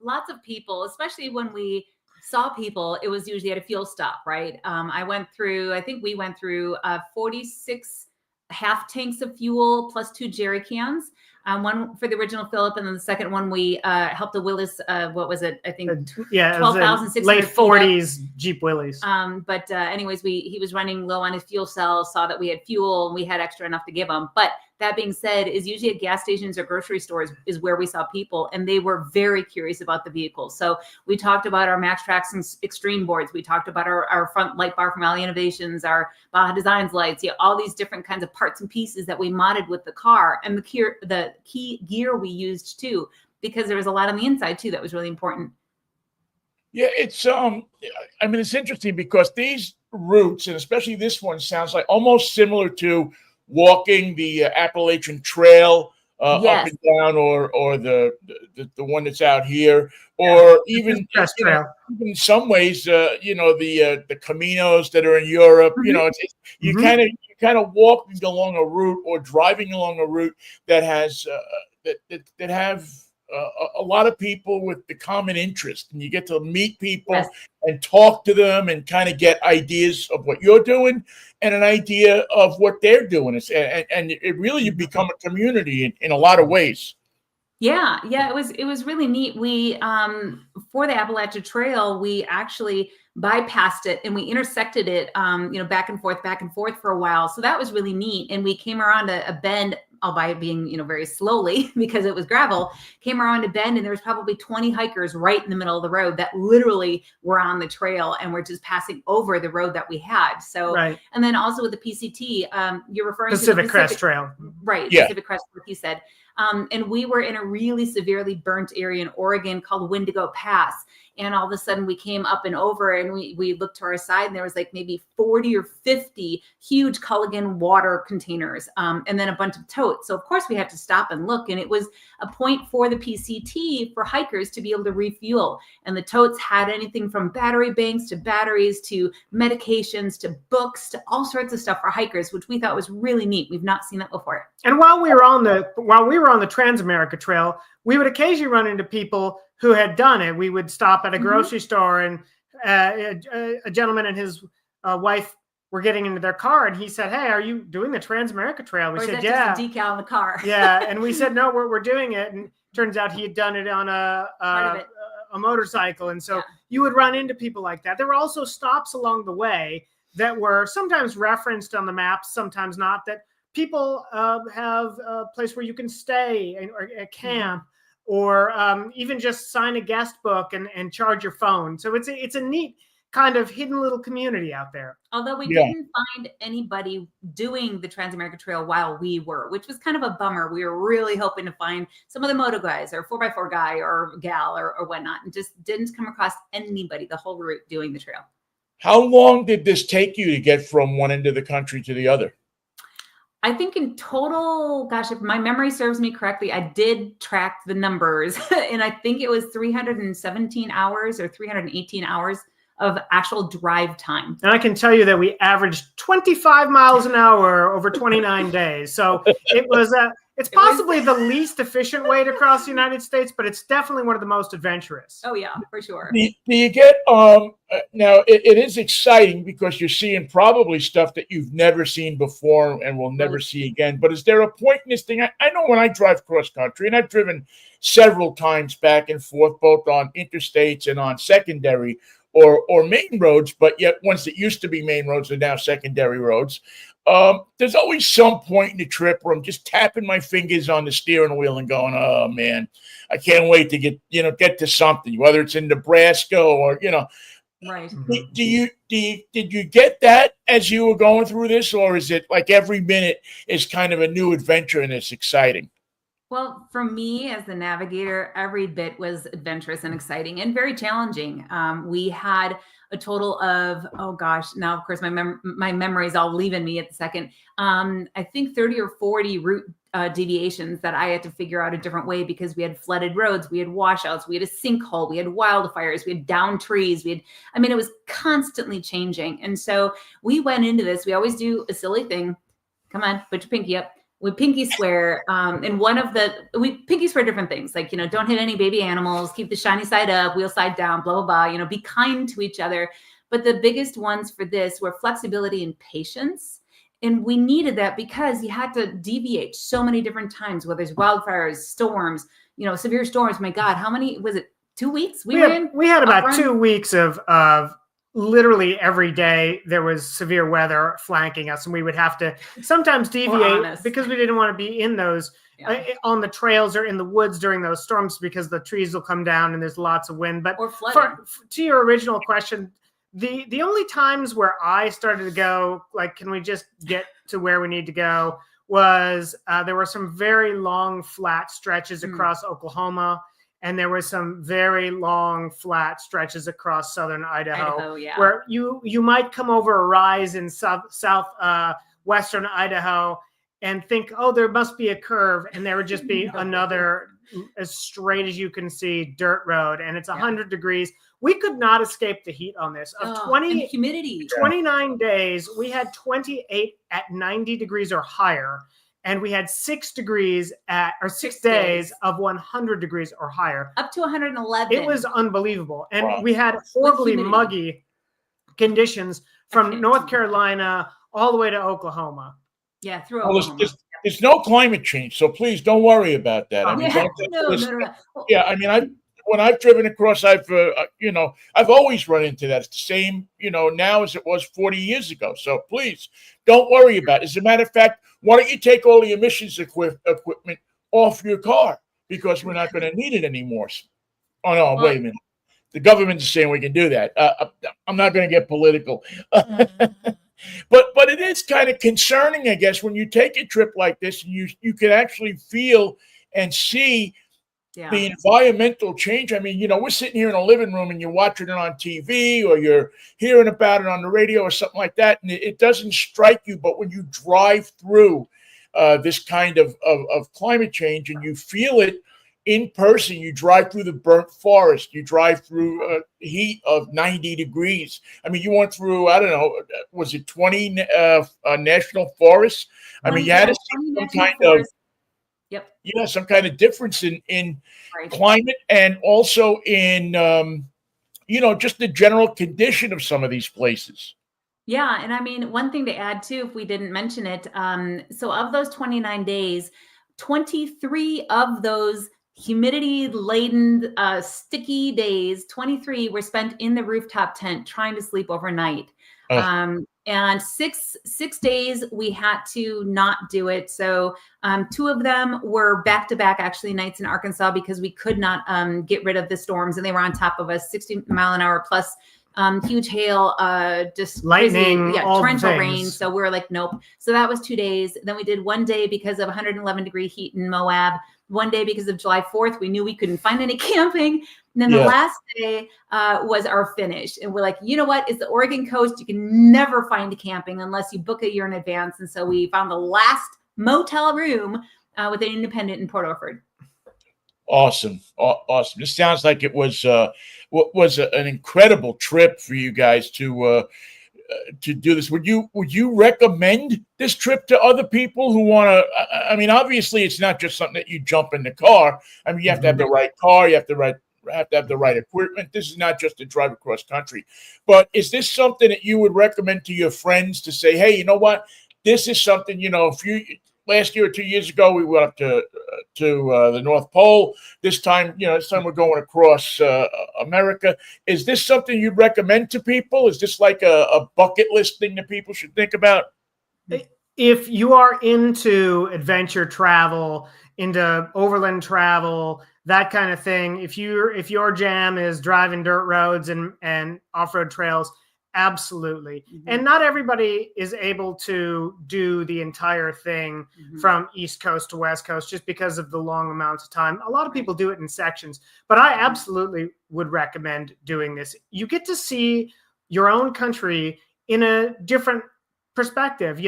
lots of people, especially when we saw people, it was usually at a fuel stop, right? I think we went through 46 half tanks of fuel plus 2 jerry cans. One for the original Philip, and then the second one we helped a Willis. What was it? I think 12,600 late 40s Jeep Willys. But anyways, he was running low on his fuel cells. Saw that we had fuel and we had extra enough to give him. But that being said, is usually at gas stations or grocery stores is where we saw people, and they were very curious about the vehicles. So we talked about our Max Trax and Extreme boards. We talked about our front light bar from Alley Innovations, our Baja Designs lights, all these different kinds of parts and pieces that we modded with the car, and the key gear we used too, because there was a lot on the inside too that was really important. Yeah, it's it's interesting because these routes, and especially this one, sounds like almost similar to walking the Appalachian Trail up and down, or the one that's out here, or even in some ways, the Caminos that are in Europe. You kind of walking along a route or driving along a route that has that have a lot of people with the common interest, and you get to meet people and talk to them and kind of get ideas of what you're doing and an idea of what they're doing. And it really, you become a community in a lot of ways. Yeah, it was really neat. We for the Appalachia Trail, we actually bypassed it and we intersected it, back and forth for a while. So that was really neat. And we came around a bend, albeit being, very slowly because it was gravel, came around a bend, and there was probably 20 hikers right in the middle of the road that literally were on the trail and were just passing over the road that we had. So, and then also with the PCT, you're referring Pacific to the Crest Trail. Right. Yeah. Pacific Crest, like you said. And we were in a really severely burnt area in Oregon called Wendigo Pass. And all of a sudden we came up and over, and we looked to our side, and there was like maybe 40 or 50 huge Culligan water containers, and then a bunch of totes. So of course we had to stop and look, and it was a point for the PCT for hikers to be able to refuel. And the totes had anything from battery banks to batteries to medications to books to all sorts of stuff for hikers, which we thought was really neat. We've not seen that before. And while we were on the Transamerica Trail, we would occasionally run into people who had done it. We would stop at a grocery store, and a gentleman and his wife were getting into their car, and he said, "Hey, are you doing the Transamerica Trail?" We said, "Yeah." Just a decal in the car. Yeah, and we said, "No, we're doing it." And turns out he had done it on a motorcycle, and so you would run into people like that. There were also stops along the way that were sometimes referenced on the maps, sometimes not. That people have a place where you can stay or a camp. Or even just sign a guest book and charge your phone. So it's a neat kind of hidden little community out there. Although we didn't find anybody doing the Transamerica Trail while we were, which was kind of a bummer. We were really hoping to find some of the moto guys or 4x4 guy or gal or whatnot, and just didn't come across anybody the whole route doing the trail. How long did this take you to get from one end of the country to the other? I think in total, gosh, if my memory serves me correctly, I did track the numbers, and I think it was 317 hours or 318 hours of actual drive time. And I can tell you that we averaged 25 miles an hour over 29 days. So it was it's possibly the least efficient way to cross the United States, but it's definitely one of the most adventurous. Oh yeah, for sure. Do you get now it is exciting because you're seeing probably stuff that you've never seen before and will never see again. But is there a point in this thing? I know when I drive cross country, and I've driven several times back and forth, both on interstates and on secondary or main roads, but yet ones that used to be main roads are now secondary roads. There's always some point in the trip where I'm just tapping my fingers on the steering wheel and going, "Oh man, I can't wait to get to something," whether it's in Nebraska or, Right. Did you get that as you were going through this, or is it like every minute is kind of a new adventure and it's exciting? Well, for me as the navigator, every bit was adventurous and exciting and very challenging. We had a total of, oh gosh, now of course my memory is all leaving me at the second. I think 30 or 40 route deviations that I had to figure out a different way because we had flooded roads, we had washouts, we had a sinkhole, we had wildfires, we had downed trees, it was constantly changing. And so we went into this, we always do a silly thing. Come on, put your pinky up. We pinky swear, and we pinky swear different things, like, don't hit any baby animals, keep the shiny side up, wheel side down, blah, blah, blah, be kind to each other. But the biggest ones for this were flexibility and patience. And we needed that because you had to deviate so many different times, whether it's wildfires, storms, severe storms. My God, how many, was it 2 weeks? We had about 2 weeks of literally every day there was severe weather flanking us, and we would have to sometimes deviate because we didn't want to be in those on the trails or in the woods during those storms because the trees will come down and there's lots of wind. But to your original question, the only times where I started to go, like, can we just get to where we need to go, was there were some very long flat stretches across Oklahoma. And there were some very long, flat stretches across southern Idaho where you might come over a rise in southwestern Idaho and think, oh, there must be a curve. And there would just be another, as straight as you can see, dirt road. And it's 100 degrees. We could not escape the heat on this. Of humidity. 29 days, we had 28 at 90 degrees or higher. And we had 6 days of 100 degrees or higher. Up to 111. It was unbelievable. And we had horribly muggy conditions from North Carolina all the way to Oklahoma. Yeah, through Oklahoma. There's no climate change, so please don't worry about that. No. When I've driven across, I've always run into that. It's the same, now as it was 40 years ago. So please don't worry about it. As a matter of fact, why don't you take all the emissions equipment off your car, because we're not going to need it anymore. Oh no, wait a minute. The government is saying we can do that. I'm not going to get political. But it is kind of concerning, I guess, when you take a trip like this and you can actually feel and see Yeah. the environmental change. I mean, we're sitting here in a living room and you're watching it on TV or you're hearing about it on the radio or something like that, and it doesn't strike you. But when you drive through this kind of climate change and you feel it in person, you drive through the burnt forest, you drive through heat of 90 degrees. I mean, you went through, I don't know, was it 20 national forests? I mean, you had to see some kind of, some kind of difference in climate and also in, just the general condition of some of these places. Yeah. And I mean, one thing to add too, if we didn't mention it, so of those 29 days, 23 of those humidity laden, sticky days, 23 were spent in the rooftop tent trying to sleep overnight. And six days we had to not do it. So 2 of them were back-to-back actually nights in Arkansas because we could not get rid of the storms, and they were on top of us, 60-mile-an-hour plus huge hail, just lightning, crazy, torrential rain. So we were like, nope. So that was 2 days. Then we did 1 day because of 111-degree heat in Moab. 1 day because of July 4th. We knew we couldn't find any camping. And then the last day was our finish. And we're like, you know what? It's the Oregon coast. You can never find camping unless you book a year in advance. And so we found the last motel room with an independent in Port Orford. Awesome. This sounds like it was an incredible trip for you guys to do this. Would you recommend this trip to other people who want to? I mean, obviously, it's not just something that you jump in the car. I mean, you have to have the right car. You have to have the right equipment. This is not just to drive across country. But is this something that you would recommend to your friends to say, hey, you know what? This is something, last year or 2 years ago, we went up to the North Pole. This time we're going across America. Is this something you'd recommend to people? Is this like a bucket list thing that people should think about? If you are into adventure travel, into overland travel, that kind of thing, if your jam is driving dirt roads and off-road trails, absolutely. And not everybody is able to do the entire thing from East Coast to West Coast just because of the long amounts of time. A lot of people do it in sections, but I absolutely would recommend doing this. You get to see your own country in a different perspective.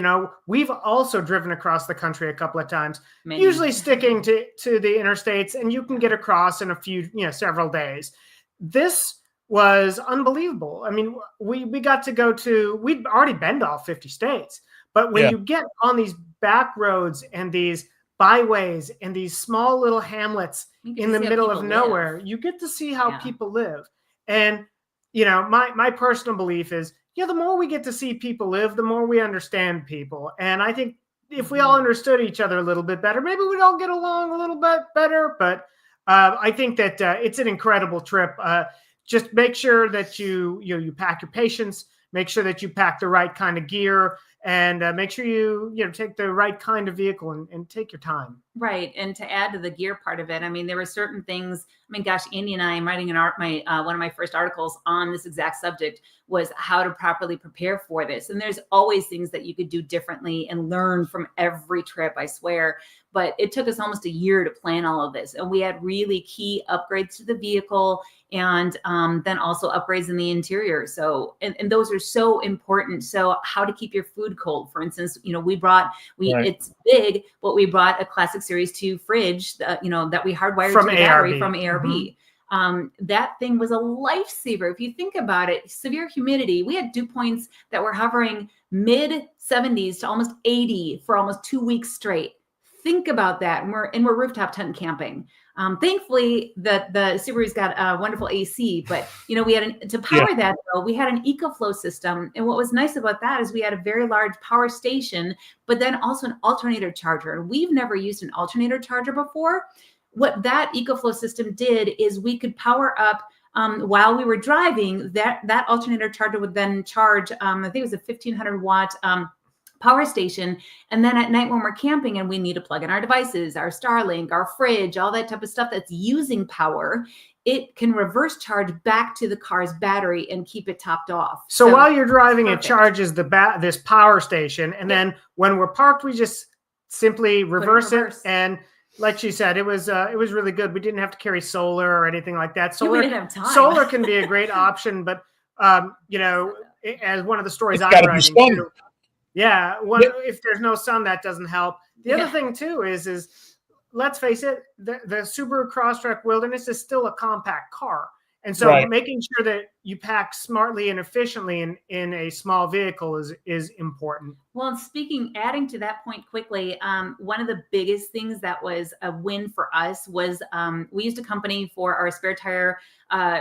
We've also driven across the country a couple of times, usually sticking to the interstates, and you can get across in a few, several days. This was unbelievable. I mean, we got to go we'd already been to all 50 states, but when you get on these back roads and these byways and these small little hamlets in the middle of nowhere, you get to see how people live. And, my personal belief is, the more we get to see people live, the more we understand people. And I think if we all understood each other a little bit better, maybe we'd all get along a little bit better. But I think that it's an incredible trip. Just make sure that you pack your patience, make sure that you pack the right kind of gear, and make sure you take the right kind of vehicle and take your time. Right. And to add to the gear part of it, I mean, there were certain things. I mean, gosh, Andy and I am writing one of my first articles on this exact subject was how to properly prepare for this. And there's always things that you could do differently and learn from every trip, I swear. But it took us almost a year to plan all of this. And we had really key upgrades to the vehicle and then also upgrades in the interior. So, and those are so important. So how to keep your food cold, for instance, it's big, but we brought a Classic Series 2 fridge that we hardwired from to the battery from ARB. That thing was a lifesaver. If you think about it, severe humidity, we had dew points that were hovering mid 70s to almost 80 for almost 2 weeks straight. Think about that. And we're rooftop tent camping. Thankfully, the Subaru's got a wonderful AC, but we had to power that though. We had an EcoFlow system, and what was nice about that is we had a very large power station, but then also an alternator charger. We've never used an alternator charger before. What that EcoFlow system did is we could power up while we were driving. That alternator charger would then charge. I think it was a 1,500 watt. Power station. And then at night when we're camping and we need to plug in our devices, our Starlink, our fridge, all that type of stuff that's using power, it can reverse charge back to the car's battery and keep it topped off. So while you're driving, perfect. It charges this power station. And then when we're parked, we just simply reverse it. And like she said, it was really good. We didn't have to carry solar or anything like that. Yeah, we Solar didn't have time. solar can be a great option, but as one of the stories It's I'm gotta be writing sun. too. Yeah, if there's no sun, that doesn't help. The other thing too is let's face it, the Subaru Crosstrek Wilderness is still a compact car. And so making sure that you pack smartly and efficiently in a small vehicle is important. Well, and adding to that point quickly, one of the biggest things that was a win for us was we used a company for our spare tire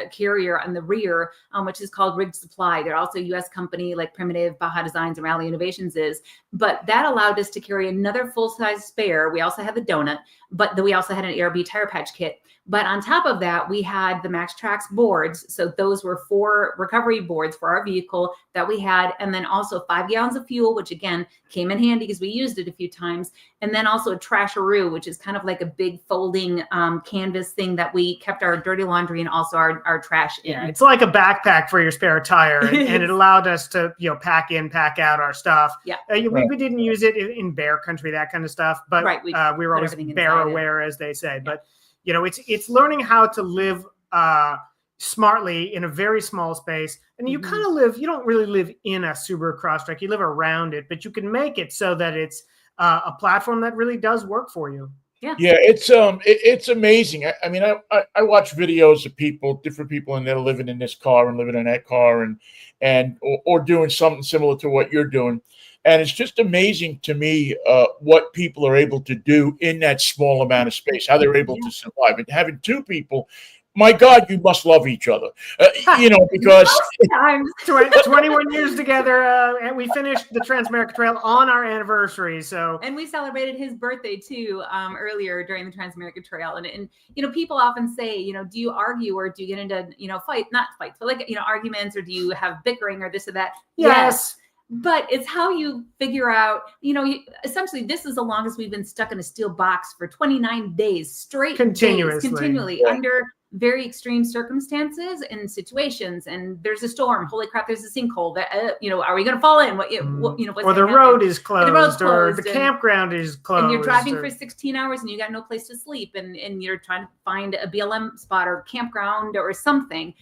carrier on the rear, which is called Rig Supply. They're also a U.S. company like Primitive, Baja Designs, and Rally Innovations is. But that allowed us to carry another full-size spare. We also had the donut, but we also had an ARB tire patch kit. But on top of that, we had the Max Trax boards. So those were 4 recovery boards for our vehicle that we had. And then also 5 gallons of fuel, which again came in handy because we used it a few times. And then also a trasharoo, which is kind of like a big folding canvas thing that we kept our dirty laundry and also our trash in. Yeah, it's like a backpack for your spare tire. And it allowed us to, pack in, pack out our stuff. Yeah. We didn't use it in bear country, that kind of stuff. But we were always bear aware, as they say. Yeah. But it's learning how to live smartly in a very small space. And you kind of live, you don't really live in a Subaru Crosstrek, you live around it, but you can make it so that it's a platform that really does work for you. Yeah, it's amazing. I mean, I watch videos of different people in there living in this car and living in that car or doing something similar to what you're doing. And it's just amazing to me what people are able to do in that small amount of space, how they're able to survive. And having 2 people, my God, you must love each other, because 21 years together, and we finished the Transamerica Trail on our anniversary. And we celebrated his birthday too earlier during the Transamerica Trail. And people often say, do you argue or do you get into not fights, but like arguments, or do you have bickering or this or that? Yes. But it's how you figure out, essentially this is the longest we've been stuck in a steel box for 29 days straight. Continually under very extreme circumstances and situations. And there's a storm. Holy crap, there's a sinkhole. That are we going to fall in? What's or the road is closed, or the campground is closed. And you're driving for 16 hours and you got no place to sleep. And you're trying to find a BLM spot or campground or something.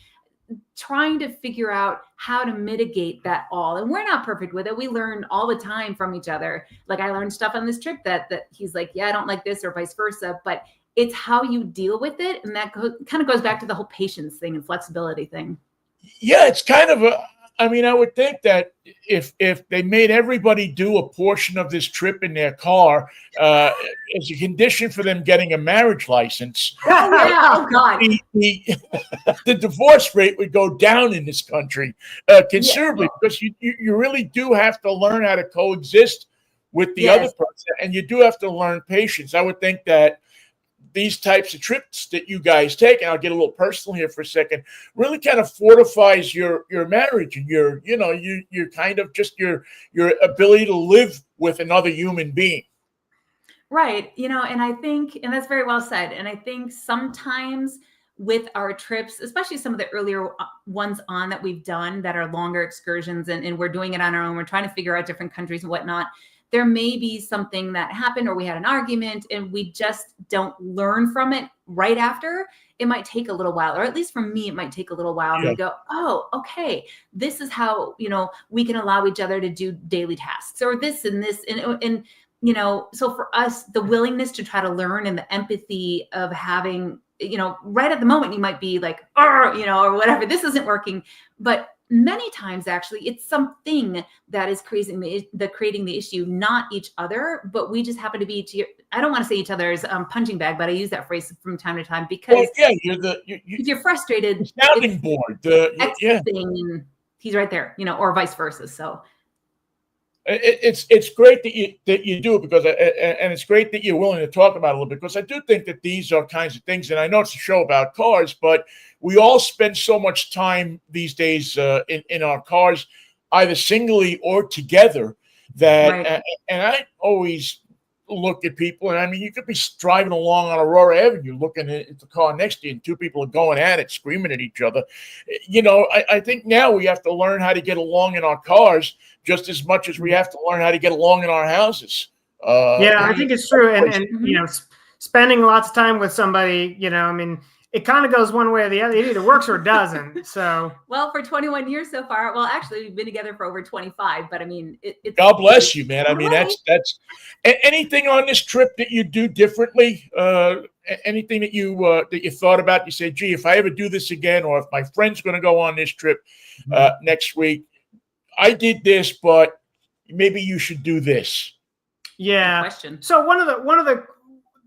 Trying to figure out how to mitigate that all. And we're not perfect with it. We learn all the time from each other. Like I learned stuff on this trip that he's like, yeah, I don't like this, or vice versa. But it's how you deal with it. And that kind of goes back to the whole patience thing and flexibility thing. Yeah, it's kind of I would think that if they made everybody do a portion of this trip in their car as a condition for them getting a marriage license, oh God, the divorce rate would go down in this country considerably, because you really do have to learn how to coexist with the other person, and you do have to learn patience. I would think that these types of trips that you guys take, and I'll get a little personal here for a second, really kind of fortifies your marriage and your kind of just your ability to live with another human being. Right. And I think, and that's very well said. And I think sometimes with our trips, especially some of the earlier ones that we've done that are longer excursions, and we're doing it on our own, we're trying to figure out different countries and whatnot. There may be something that happened, or we had an argument and we just don't learn from it right after. It might take a little while, or at least for me, it might take a little while to go, oh, okay, this is how, we can allow each other to do daily tasks, or this and this. And so for us, the willingness to try to learn and the empathy of having, right at the moment, you might be like, or whatever, this isn't working. But many times, actually, it's something that is creating the issue, not each other, but we just happen to be I don't want to say each other's punching bag, but I use that phrase from time to time because if you're frustrated, sounding board. And he's right there, or vice versa. So it's great that you do it, because and it's great that you're willing to talk about it a little bit, because I do think that these are kinds of things, and I know it's a show about cars, but we all spend so much time these days in our cars, either singly or together, that and I always look at people, and you could be driving along on Aurora Avenue looking at the car next to you, and 2 people are going at it, screaming at each other. I think now we have to learn how to get along in our cars just as much as we have to learn how to get along in our houses. I think it's true. And spending lots of time with somebody, I mean, it kind of goes one way or the other. It either works or it doesn't. So, well, for 21 years so far, well, actually, we've been together for over 25. But I mean, it's God bless you, man. I mean, right. that's anything on this trip that you do differently. Anything that you thought about? You say, gee, if I ever do this again, or if my friend's going to go on this trip next week, I did this, but maybe you should do this. Yeah. Good question. So one of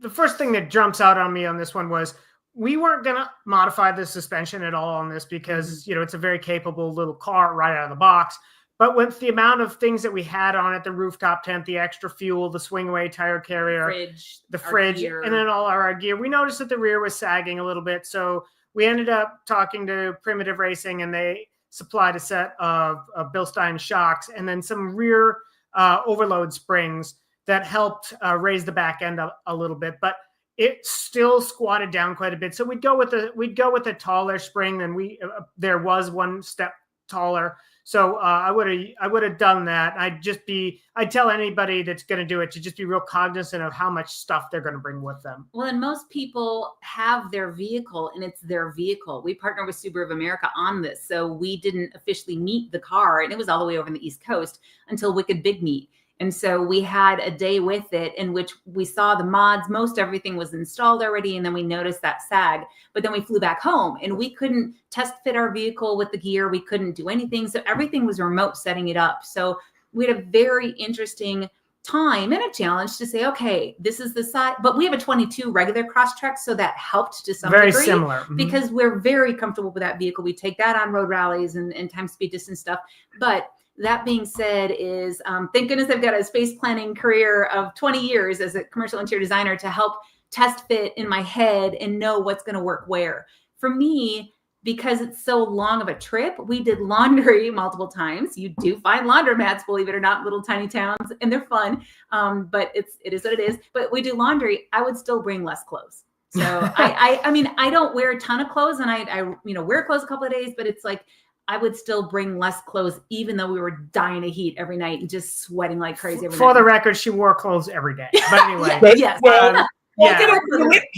the first thing that jumps out on me on this one was we weren't going to modify the suspension at all on this because, it's a very capable little car right out of the box. But with the amount of things that we had on it, the rooftop tent, the extra fuel, the swing away tire carrier, the fridge, and then all our gear, we noticed that the rear was sagging a little bit. So we ended up talking to Primitive Racing, and they supplied a set of Bilstein shocks and then some rear overload springs that helped raise the back end a little bit. But it still squatted down quite a bit. So we'd go with a taller spring than there was one step taller. So I would have done that. I'd tell anybody that's going to do it to just be real cognizant of how much stuff they're going to bring with them. Well, and most people have their vehicle and it's their vehicle. We partner with Subaru of America on this. So we didn't officially meet the car, and it was all the way over on the East Coast until Wicked Big Meet. And so we had a day with it in which we saw the mods, most everything was installed already. And then we noticed that sag, but then we flew back home and we couldn't test fit our vehicle with the gear. We couldn't do anything. So everything was remote setting it up. So we had a very interesting time and a challenge to say, okay, this is the side, but we have a 22 regular Crosstrek. So that helped to some very degree similar because we're very comfortable with that vehicle. We take that on road rallies and time, speed, distance stuff. But that being said is, thank goodness I've got a space planning career of 20 years as a commercial interior designer to help test fit in my head and know what's going to work where. For me, because it's so long of a trip, we did laundry multiple times. You do find laundromats, believe it or not, little tiny towns, and they're fun. But it is what it is. But we do laundry. I would still bring less clothes. So I mean, I don't wear a ton of clothes, and I wear clothes a couple of days, but it's like, I would still bring less clothes, even though we were dying of heat every night and just sweating like crazy every night. For the record, she wore clothes every day. But anyway. Yes. Well, there are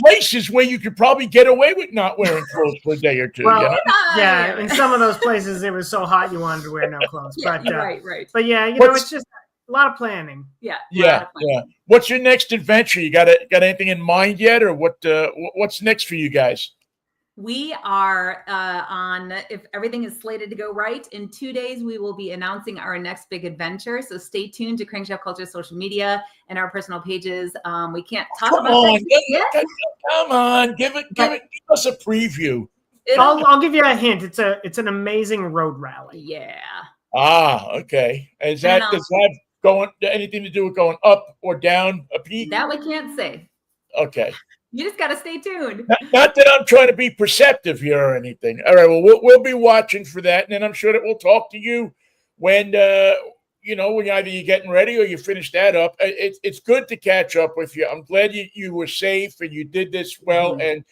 places where you could probably get away with not wearing clothes for a day or two. Well, yeah, in some of those places, it was so hot you wanted to wear no clothes. Yeah, but, right. But yeah, it's just a lot of planning. Yeah. What's your next adventure? You got anything in mind yet, or what's next for you guys? We are on, if everything is slated to go right, in 2 days, we will be announcing our next big adventure. So stay tuned to Crankshaft Culture social media and our personal pages. We can't talk about that yet. Come on, give us a preview. I'll give you a hint. It's an amazing road rally. Yeah. Ah, okay. Does that anything to do with going up or down a peak? That we can't say. Okay. You just got to stay tuned. Not that I'm trying to be perceptive here or anything. All right. Well, we'll be watching for that, and then I'm sure that we'll talk to you when when either you're getting ready or you finish that up. It's good to catch up with you. I'm glad you were safe and you did this well, and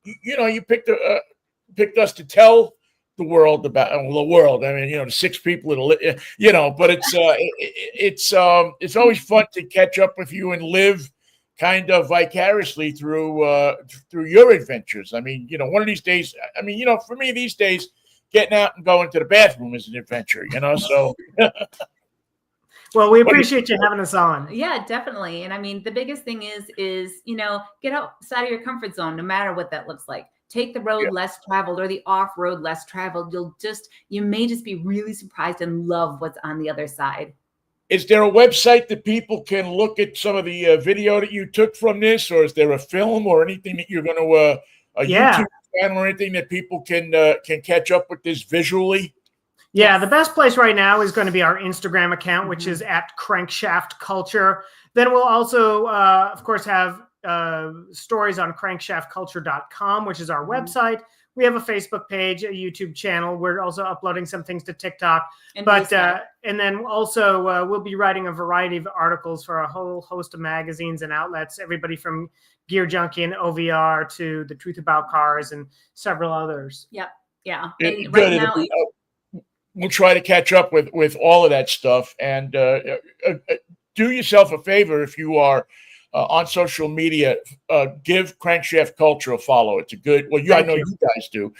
you picked us to tell the world about the world. I mean, the 6 people but it's always fun to catch up with you and live kind of vicariously through your adventures. I mean, one of these days, for me these days, getting out and going to the bathroom is an adventure, so. Well, we appreciate you having us on. Yeah, definitely. And I mean, the biggest thing is, get outside of your comfort zone, no matter what that looks like. Take the road less traveled or the off-road less traveled. You may just be really surprised and love what's on the other side. Is there a website that people can look at some of the video that you took from this, or is there a film or anything that you're going to YouTube channel or anything that people can catch up with this visually? Yeah, the best place right now is going to be our Instagram account, which is at Crankshaft Culture. Then we'll also, of course, have stories on crankshaftculture.com, which is our website. We have a Facebook page, a YouTube channel. We're also uploading some things to TikTok. And then also we'll be writing a variety of articles for a whole host of magazines and outlets, everybody from Gear Junkie and OVR to The Truth About Cars and several others. Yep. Yeah. And right now, we'll try to catch up with all of that stuff. And do yourself a favor if you are on social media, give Crankshaft Culture a follow. It's a good. Well, I know you guys do.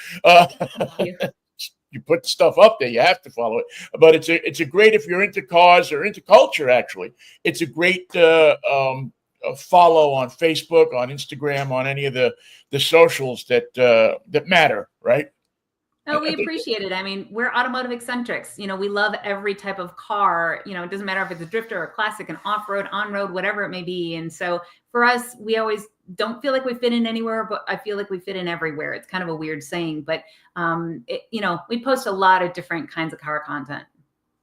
You put the stuff up there, you have to follow it. But it's a great, if you're into cars or into culture. Actually, it's a great follow on Facebook, on Instagram, on any of the socials that matter, right? No, we appreciate it. I mean, we're automotive eccentrics. You know, we love every type of car. You know, it doesn't matter if it's a drifter or a classic, an off-road, on-road, whatever it may be. And so for us, we always don't feel like we fit in anywhere, but I feel like we fit in everywhere. It's kind of a weird saying, but you know, we post a lot of different kinds of car content.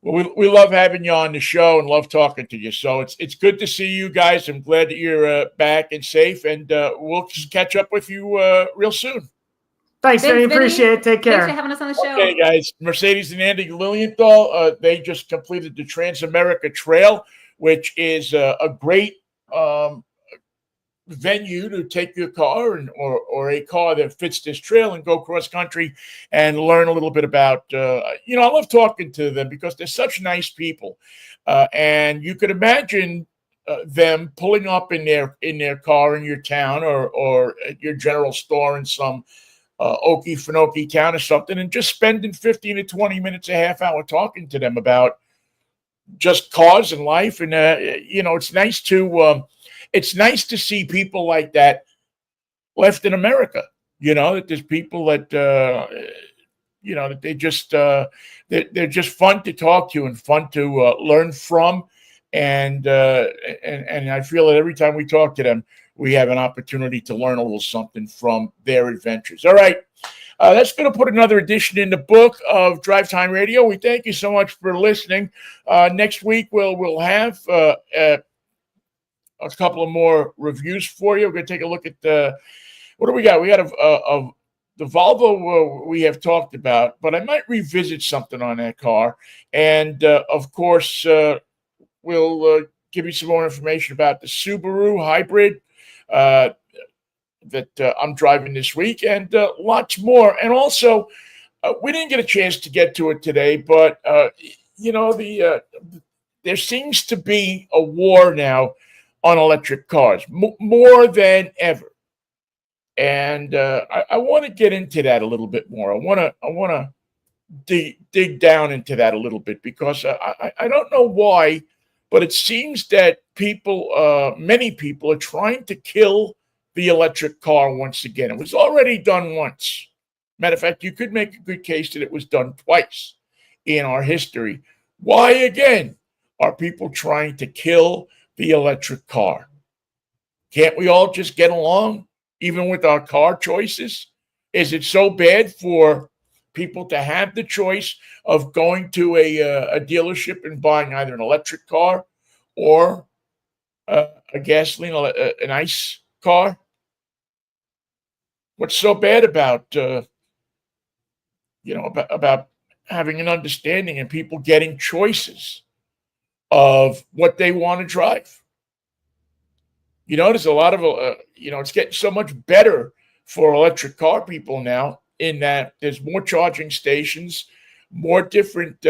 Well, we love having you on the show and love talking to you. So it's good to see you guys. I'm glad that you're back and safe, and we'll just catch up with you real soon. Thanks, Vinnie. Appreciate it. Take care. Thanks for having us on the show. Okay, guys. Mercedes and Andy Lilienthal, they just completed the Trans-America Trail, which is a great venue to take your car or a car that fits this trail and go cross country and learn a little bit about, I love talking to them because they're such nice people. And you could imagine them pulling up in their car in your town or at your general store in some Okefenokee town or something, and just spending 15 to 20 minutes, a half hour talking to them about just cars and life. And it's nice to see people like that left in America. That there's people that that they're just fun to talk to and fun to learn from. And I feel that every time we talk to them, we have an opportunity to learn a little something from their adventures. All right. That's going to put another edition in the book of Drivetime Radio. We thank you so much for listening. Next week, we'll have a couple of more reviews for you. We're going to take a look at what do we got? We got the Volvo we have talked about, but I might revisit something on that car. And, of course, we'll give you some more information about the Subaru hybrid that I'm driving this week, and lots more. And also, we didn't get a chance to get to it today, but there seems to be a war now on electric cars, more than ever. And I want to get into that a little bit more. I want to dig down into that a little bit because I don't know why, but it seems that many people are trying to kill the electric car once again. It was already done once. Matter of fact, you could make a good case that it was done twice in our history. Why again are people trying to kill the electric car? Can't we all just get along, even with our car choices? Is it so bad for people to have the choice of going to a dealership and buying either an electric car or a gasoline, an ICE car? What's so bad about about having an understanding and people getting choices of what they want to drive? There's a lot of it's getting so much better for electric car people now, in that there's more charging stations, more different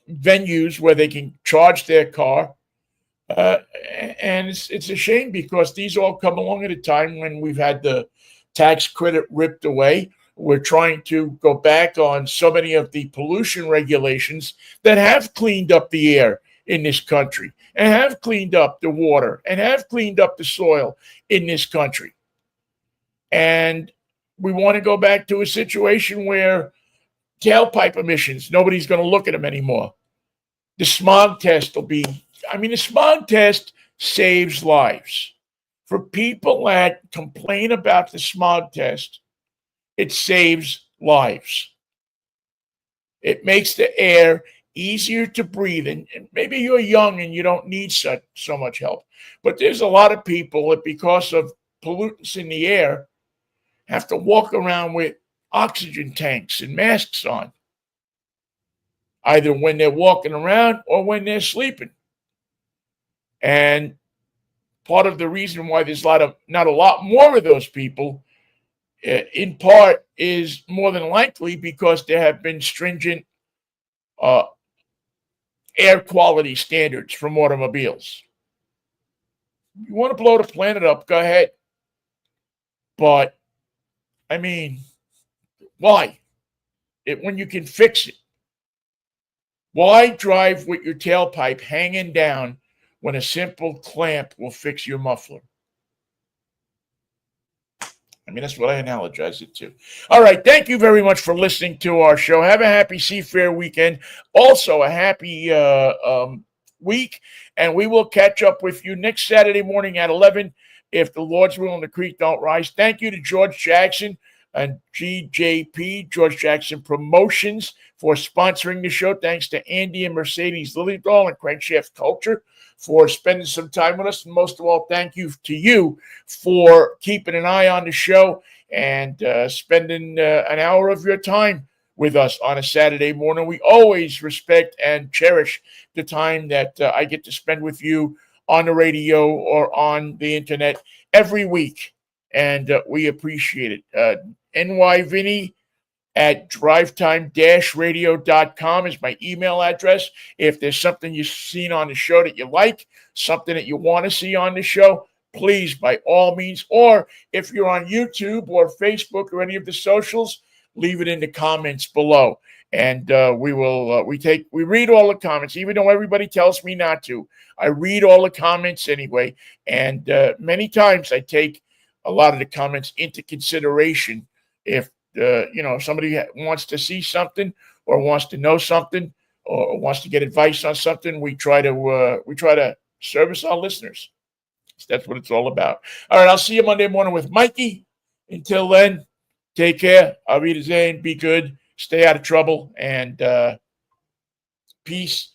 venues where they can charge their car. And it's a shame because these all come along at a time when we've had the tax credit ripped away. We're trying to go back on so many of the pollution regulations that have cleaned up the air in this country and have cleaned up the water and have cleaned up the soil in this country. And we want to go back to a situation where tailpipe emissions, nobody's going to look at them anymore. The smog test the smog test saves lives. For people that complain about the smog test, it saves lives. It makes the air easier to breathe. And maybe you're young and you don't need so much help. But there's a lot of people that, because of pollutants in the air, have to walk around with oxygen tanks and masks on, either when they're walking around or when they're sleeping. And part of the reason why there's not a lot more of those people, in part, is more than likely because there have been stringent air quality standards from automobiles. You want to blow the planet up, go ahead. But, I mean, why? When you can fix it. Why drive with your tailpipe hanging down when a simple clamp will fix your muffler? I mean, that's what I analogize it to. All right. Thank you very much for listening to our show. Have a happy Seafair weekend. Also, a happy week. And we will catch up with you next Saturday morning at 11 if the Lord's will and the creek don't rise. Thank you to George Jackson and GJP, George Jackson Promotions, for sponsoring the show. Thanks to Andy and Mercedes Lillydahl and Crankshaft Culture for spending some time with us. And most of all, thank you to you for keeping an eye on the show and spending an hour of your time with us on a Saturday morning. We always respect and cherish the time that I get to spend with you on the radio or on the internet every week. And we appreciate it. NY Vinnie at drivetime-radio.com is my email address. If there's something you've seen on the show that you like, something that you want to see on the show, please, by all means. Or if you're on YouTube or Facebook or any of the socials, leave it in the comments below. And we read all the comments, even though everybody tells me not to. I read all the comments anyway. And many times I take a lot of the comments into consideration. If somebody wants to see something or wants to know something or wants to get advice on something, we try to service our listeners. So that's what it's all about. All right, I'll see you Monday morning with Mikey. Until then, take care. Auf Wiedersehen. Be good. Stay out of trouble and peace.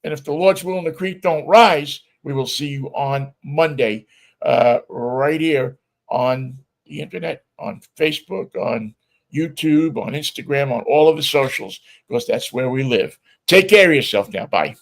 And if the Lord's will and the creek don't rise, we will see you on Monday right here on the internet, on Facebook, on YouTube, on Instagram, on all of the socials, because that's where we live. Take care of yourself now. Bye.